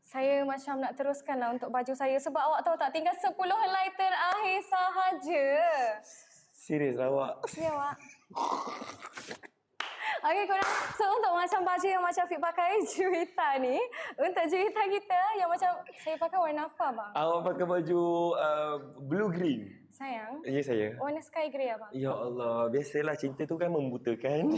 saya macam nak teruskanlah untuk baju saya sebab awak tahu tak tinggal 10 helai terakhir sahaja. Serius awak. Ya, awak. Okey korang, so untuk macam baju yang macam Fit pakai Juwita ni, untuk Juwita kita yang macam saya pakai warna apa bang? Awak pakai baju blue green. Sayang, Ya saya. warna sky grey abang. Ya Allah, biasalah cinta tu kan membutakan.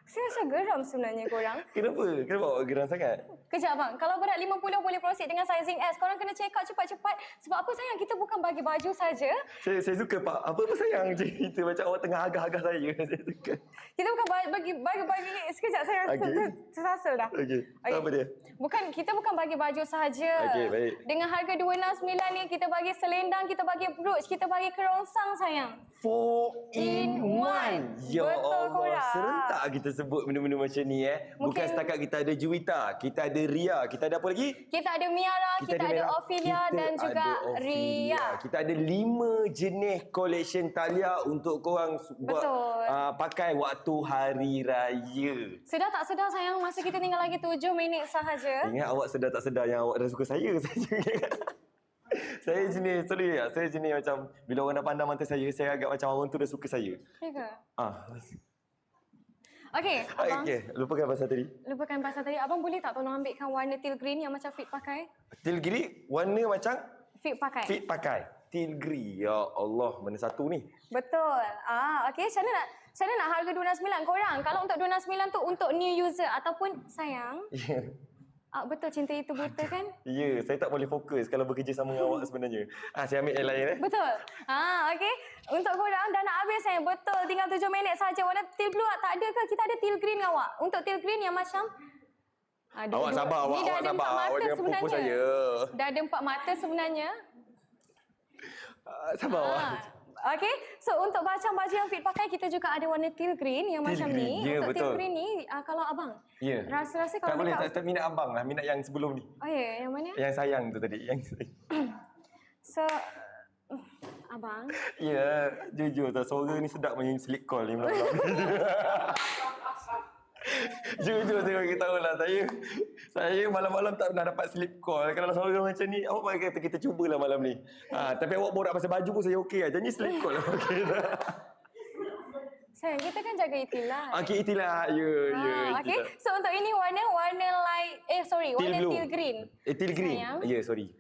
Saya macam geram sebenarnya korang. Kenapa? Kenapa awak geram sangat? Kejap bang, kalau berat 50 boleh proceed dengan sizing S. Korang kena check out cepat-cepat. Sebab apa sayang, kita bukan bagi baju saja. Saya suka Pak. Apa sayang cerita macam awak tengah agah-agah saya. Saya suka. Kita bukan bagi sekejap saya Okey. tersasul dah. Okey. Apa dia? Kita bukan bagi baju sahaja. Okey, baik. Dengan harga 269 ni kita bagi selendang, kita bagi brooch, kita bagi kerongsang sayang. 4 in 1. Ya Betul Allah, korang. serentak kita sebut benda-benda macam ni Bukan Mungkin- setakat kita ada Juwita, kita ada Ria, kita ada apa lagi? Kita ada Miara, kita ada Merah, Ophelia kita dan juga ada Ophelia. Ria. Kita ada 5 jenis collection Thalia untuk korang buat Betul. pakai waktu hari raya. Sedar tak sedar sayang, masa kita tinggal lagi 7 minit sahaja. Ingat awak sedar tak sedar yang awak dah suka saya saja. Saya jenis, sorry ya, saya jenis macam bila orang dah pandang mata saya agak macam orang tu dah suka saya. Ya ke? Ah. Okey, abang. Okey, lupakan pasal tadi. Lupakan pasal tadi. Abang boleh tak tolong ambilkan warna teal green yang macam Fit pakai? Teal green warna macam Fit pakai. Fit pakai. Teal green. Ya Allah, mana satu ni? Betul. Okey, macam mana nak harga RM269 korang? Kalau untuk RM269 tu untuk new user ataupun sayang. Ya. Betul cinta itu buta kan? Ya, saya tak boleh fokus kalau bekerja sama dengan awak sebenarnya. Saya ambil yang lain Betul. Okey. Untuk korang dah nak habis sayang. Betul. Tinggal 7 minit saja. Warna teal blue tak ada ke? Kita ada teal green ke awak? Untuk teal green yang macam Awak sabar, ni dah awak ada sabar. 4 mata Awak jangan pukul sebenarnya. saya. Dah ada 4 mata sebenarnya. Sabar awak. Okey, so untuk baju yang Fit pakai kita juga ada warna teal green yang Teal macam green, ni. ya, Untuk betul. teal green ni kalau abang Ya. rasa-rasa Tak kalau boleh, dekat... tak minat abang lah. Minat yang sebelum ni. Oh ya, yang mana? Yang sayang tu tadi. Yang So abang, Ya, jujur tak. Suara ni sedap main sleep call ni malam-malam. Jujur saya bagi tahu lah. Saya malam-malam tak pernah dapat sleep call. Kalau suara macam ni, awak kata kita cubalah malam ni. Tapi awak borak pasal baju pun saya okey lah. Jangan sleep call lah. Okey dah. sayang kita kan jaga itilah. Okey, itulah. Ya. Okey, so untuk ini warna light, warna blue. teal green. Teal green. Sayang. Ya, sorry.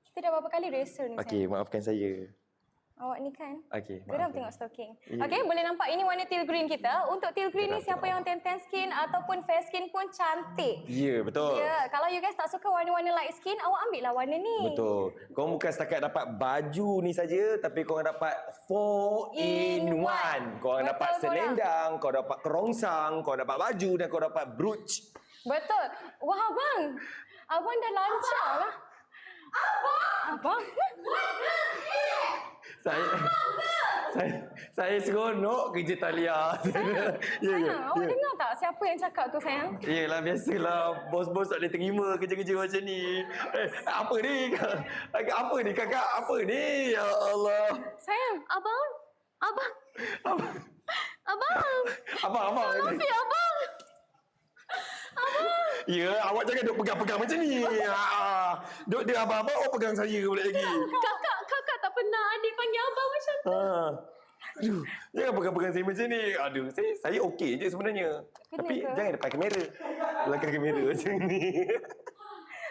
Kita dah berapa kali racer ni Okey, sayang? maafkan saya. Awak ni kan? Okey, Geram maafkan. tengok stalking. Ya. Okey, boleh nampak ini warna teal green kita. Untuk teal green ni siapa yang tan skin ataupun fair skin pun cantik. Ya, betul. Ya, kalau you guys tak suka warna-warna light skin, awak ambil lah warna ni. Betul. Korang bukan setakat dapat baju ni saja, tapi korang dapat 4-in-1. Korang Betul, dapat selendang, korang dapat kerongsang, korang dapat baju dan korang dapat brooch. Betul. Wah, abang. Abang dah lancar lah. Abang. Saya seronok kerja Talia. Sayang, awak dengar tak siapa yang cakap tu sayang? Yelah, biasalah. Bos-bos tak boleh terima kerja-kerja macam ni. Apa ni? Apa ni kakak? Apa ni? Ya Allah. Sayang, Abang. Abang. Abang. Ya, awak jangan duk pegang-pegang macam ni. Duk dia abang-abang, awak pegang saya pula lagi. Kakak tak pernah adik panggil abang macam tu. Aduh, jangan pegang-pegang saya macam ni. Aduh, saya okey je sebenarnya. Tapi ke? jangan depan kamera. Belakang kamera macam ni.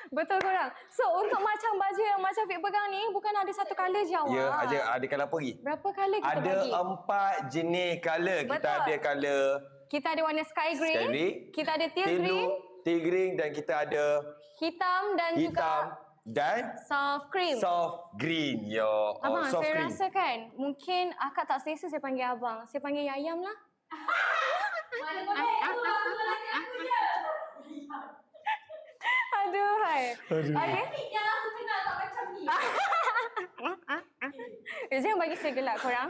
betul korang. So, untuk macam baju yang macam Fit pegang ni, bukan ada satu colour je awak. Ya, ada colour apa lagi? Berapa colour kita Ada bagi? 4 jenis colour. Kita Betul. ada colour Kita ada warna sky green, sky green, kita ada teal green, teal green dan kita ada hitam dan hitam juga dan soft cream. soft green. Ya, Abang, soft saya cream. rasa kan, mungkin akak tak selesa saya panggil abang. Saya panggil Yayam lah. Aduh, hai. Okey. Yang aku kenal tak macam ni. Jangan bagi saya gelak korang.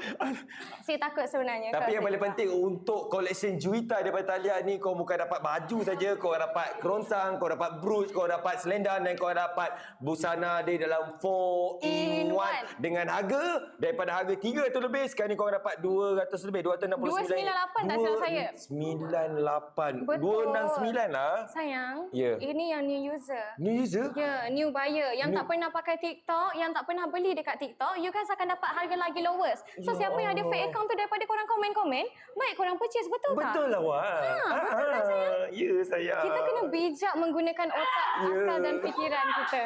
Saya takut sebenarnya. Tapi kalau yang saya paling gelak. penting untuk collection Juwita daripada Talia ni, kau bukan dapat baju saja, kau dapat kerongsang, kau dapat brooch, kau dapat selendang dan kau dapat busana dia dalam 4-in-1 dengan harga daripada harga 300 lebih, sekarang ni kau dapat 200 lebih, 269. 298 tak silap saya. 298. Betul. 269 lah. Sayang, Ya. ini yang new user. New user? Ya, new buyer yang tak pernah pakai TikTok, yang tak pernah beli dekat TikTok, you guys akan dapat harga lagi lowest. So Ya siapa yang ada fake Allah. account tu daripada korang komen-komen, baik korang purchase, betul tak? Betul lah, Wak. betul kan, sayang? Ya, sayang. Kita kena bijak menggunakan otak, Ya. akal dan fikiran kita.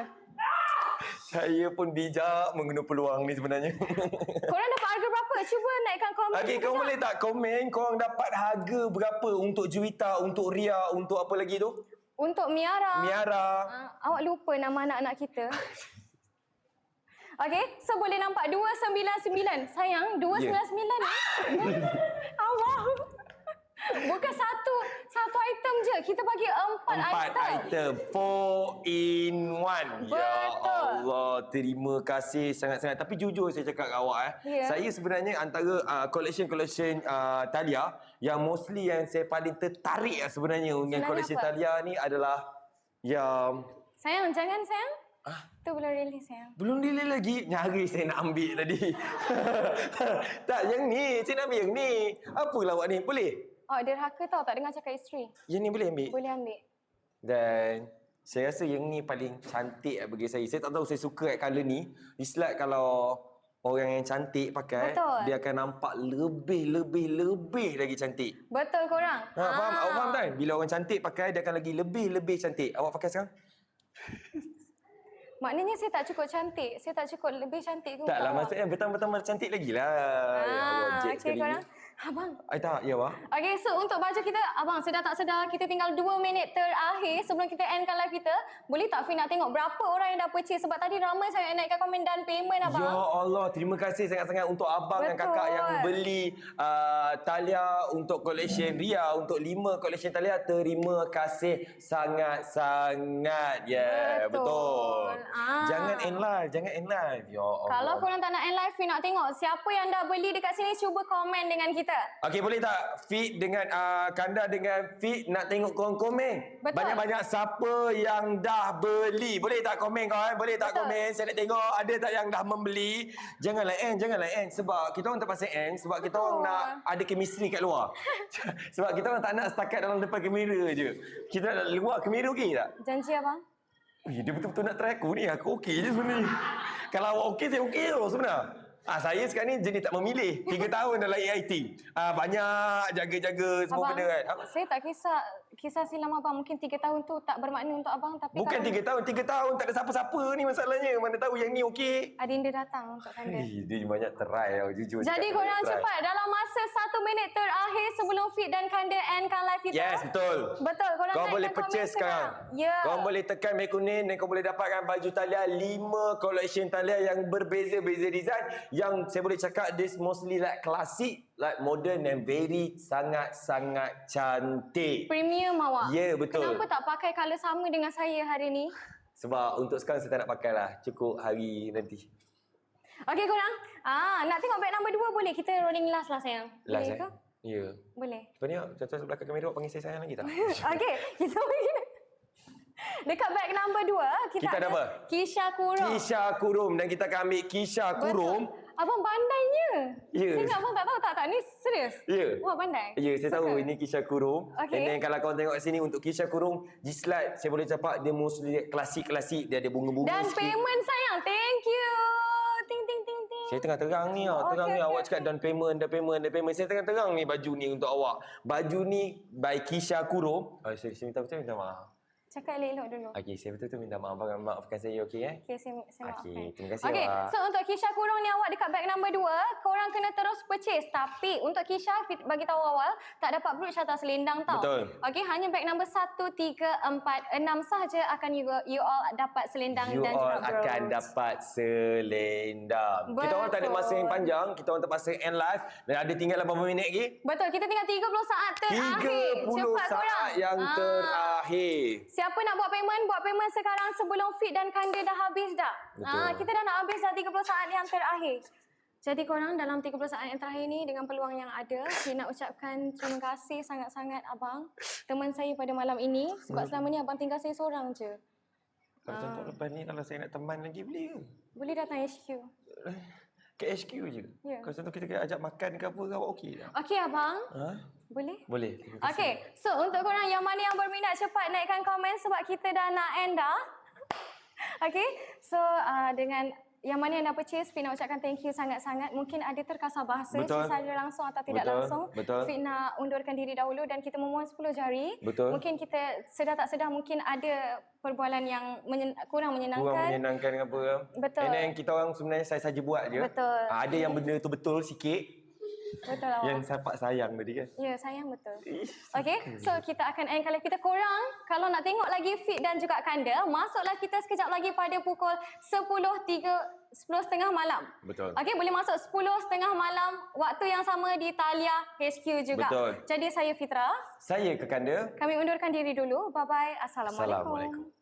Saya pun bijak mengguna peluang ni sebenarnya. Korang dapat harga berapa? Cuba naikkan komen. Okey, kau sekejap. boleh tak komen korang dapat harga berapa untuk Juwita, untuk Ria, untuk apa lagi tu? Untuk Miara. Miara. Awak lupa nama anak-anak kita. Okey, so boleh nampak 299. Sayang, 299 ni. Allah. Bukan satu item je. Kita bagi 4 item. 4-in-1. Ya Betul. Allah, terima kasih sangat-sangat. Tapi jujur saya cakap kat awak Ya. saya sebenarnya antara collection Talia yang mostly yang saya paling tertarik sebenarnya dengan Sebenarnya collection apa? Talia ni adalah yang Sayang, jangan sayang. Tu belum release sayang. belum delay lagi. Nyari saya nak ambil tadi. Tak, yang ni. Saya nak ambil yang ni. Apalah awak ni? Boleh? Oh, derhaka tau tak dengar cakap isteri. Yang ni boleh ambil? Boleh ambil. Dan Saya rasa yang ni paling cantik bagi saya. Saya tak tahu saya suka colour ni. Dislike kalau orang yang cantik pakai, Betul. dia akan nampak lebih lagi cantik. Betul korang. Faham? Awak faham kan? Bila orang cantik pakai, dia akan lagi lebih cantik. Awak pakai sekarang? Maknanya saya tak cukup cantik. Saya tak cukup lebih cantik ke untuk Taklah, awak? maksudnya bertambah cantik lagi lah. Awak jet Okey sekali. korang. Abang. Tak, ya awak. Okey, so untuk baju kita, abang sedar tak sedar kita tinggal 2 minit terakhir sebelum kita endkan live kita. Boleh tak Fi nak tengok berapa orang yang dah purchase? Sebab tadi ramai sangat yang naikkan komen dan payment abang. Ya Allah, terima kasih sangat-sangat untuk abang dan Betul. kakak yang beli Thalia untuk collection Ria, untuk 5 collection Thalia. Terima kasih sangat-sangat. Ya, betul. Jangan end live. Ya Allah. Kalau korang tak nak end live, Fi nak tengok siapa yang dah beli dekat sini, cuba komen dengan kita. Okey, boleh tak Fit dengan Kanda dengan Fit nak tengok korang komen? Betul. Banyak-banyak siapa yang dah beli. Boleh tak komen kawan? Boleh tak Betul. komen? Saya nak tengok ada tak yang dah membeli. Janganlah end. Sebab kita orang terpaksa end. Sebab kita orang nak ada chemistry kat luar. Sebab kita orang tak nak setakat dalam depan kamera je. Kita nak luar kamera okey tak? Janji abang. Dia betul-betul nak try aku ni. Aku okey je sebenarnya. Kalau awak okey, saya okey tu sebenarnya. Saya sekarang ni jenis tak memilih. 3 tahun dalam AIT. Banyak jaga-jaga semua Abang, benda kan. saya tak kisah silam abang. Mungkin 3 tahun tu tak bermakna untuk abang. Tapi Bukan 3 tahun. 3 tahun tak ada siapa-siapa ni masalahnya. Mana tahu yang ni okey. Adinda datang untuk Kanda. Dia banyak try tau. Jujur. Jadi cakap korang banyak try. cepat dalam masa 1 minit terakhir sebelum Fit dan Kanda endkan live kita. Yes, betul. Betul. Korang Kau naikkan boleh komen purchase sekarang. Ya. Kau boleh tekan merah kuning dan kau boleh dapatkan baju Thalia 5 collection Thalia yang berbeza-beza design. Yang saya boleh cakap this mostly like classic, like modern and very sangat-sangat cantik. Premium awak. Ya, betul. Kenapa tak pakai colour sama dengan saya hari ni? Sebab untuk sekarang saya tak nak pakai lah. Cukup hari nanti. Okey korang. Nak tengok bag number 2 boleh? Kita rolling last lah sayang. Last Boleh ke? Ya. Boleh. Sebenarnya tuan-tuan belakang kamera awak panggil saya sayang lagi tak? Okey, kita pergi. Dekat bag number 2, kita Kita ada apa? Kisha Kurum. Kisha Kurum dan kita akan ambil Kisha Kurum. Abang pandainya. Ya. Saya ingat abang tak tahu tak. Ni serius? Ya. Wah, pandai. Ya, saya tahu Suka. ini Kisha Kurum. Okey. And then kalau korang tengok kat sini untuk Kisha Kurum, di slide saya boleh cakap dia mostly klasik-klasik. Dia ada bunga-bunga Dan sikit. payment sayang. Thank you. Ting ting ting ting. Saya tengah terang ni terang ni. Awak cakap down payment. Saya tengah terang ni baju ni untuk awak. Baju ni by Kisha Kurum. Saya minta maaf. Cakap elok-elok dulu. Okey, saya betul-betul minta maaf. Maafkan saya, okey eh? Okey, saya maafkan. Okey, terima kasih Okey, awak. so untuk Kisha Kurung ni awak dekat bag number 2, korang kena terus purchase. Tapi untuk Kisha, Fit bagi tahu awal, tak dapat brooch atau selendang tau. Betul. Okey, hanya bag number 1, 3, 4, 6 sahaja akan you all dapat selendang You dan all juga brooch. akan dapat selendang. Kita orang tak ada masa yang panjang. Kita orang terpaksa end live. Dan ada tinggal berapa minit lagi? Betul, kita tinggal 30 saat terakhir. 30 Cepat saat korang. yang terakhir. Siapa nak buat payment sekarang sebelum Fit dan Kanda dah habis dah. Betul. Kita dah nak habis dah 30 saat yang terakhir. Jadi korang dalam 30 saat yang terakhir ni dengan peluang yang ada, Fit nak ucapkan terima kasih sangat-sangat abang. Teman saya pada malam ini. Sebab selama ni abang tinggal saya seorang je. Kalau contoh lepas ni kalau saya nak teman lagi boleh ke? Boleh datang HQ. Ke HQ je? Ya. Kalau contoh kita ajak makan ke apa, awak okey tak? Okey abang. Ha? Boleh? Boleh. Terima kasih. Okey, so untuk korang yang mana yang berminat cepat naikkan komen sebab kita dah nak end dah. Okey, so dengan yang mana yang dah purchase, Fit nak ucapkan thank you sangat-sangat. Mungkin ada terkasar bahasa, Betul. secara langsung atau tidak Betul. langsung. Betul. Fit nak undurkan diri dahulu dan kita memohon 10 jari. Betul. Mungkin kita sedar tak sedar mungkin ada perbualan yang kurang menyenangkan. Kurang menyenangkan ke apa. Betul. And then kita orang sebenarnya saya saja buat je. Betul. Ada yang benda tu betul sikit. Betul awak. Yang sahabat sayang tadi kan. Ya, sayang betul. Okey, so kita akan end kalau kita korang. Kalau nak tengok lagi Fit dan juga Kanda, masuklah kita sekejap lagi pada pukul 10.30 malam. Betul. Okey, boleh masuk 10.30 malam, waktu yang sama di Thalia HQ juga. Betul. Jadi saya Fitra. Saya ke Kanda. Kami undurkan diri dulu. Bye-bye. Assalamualaikum. Assalamualaikum.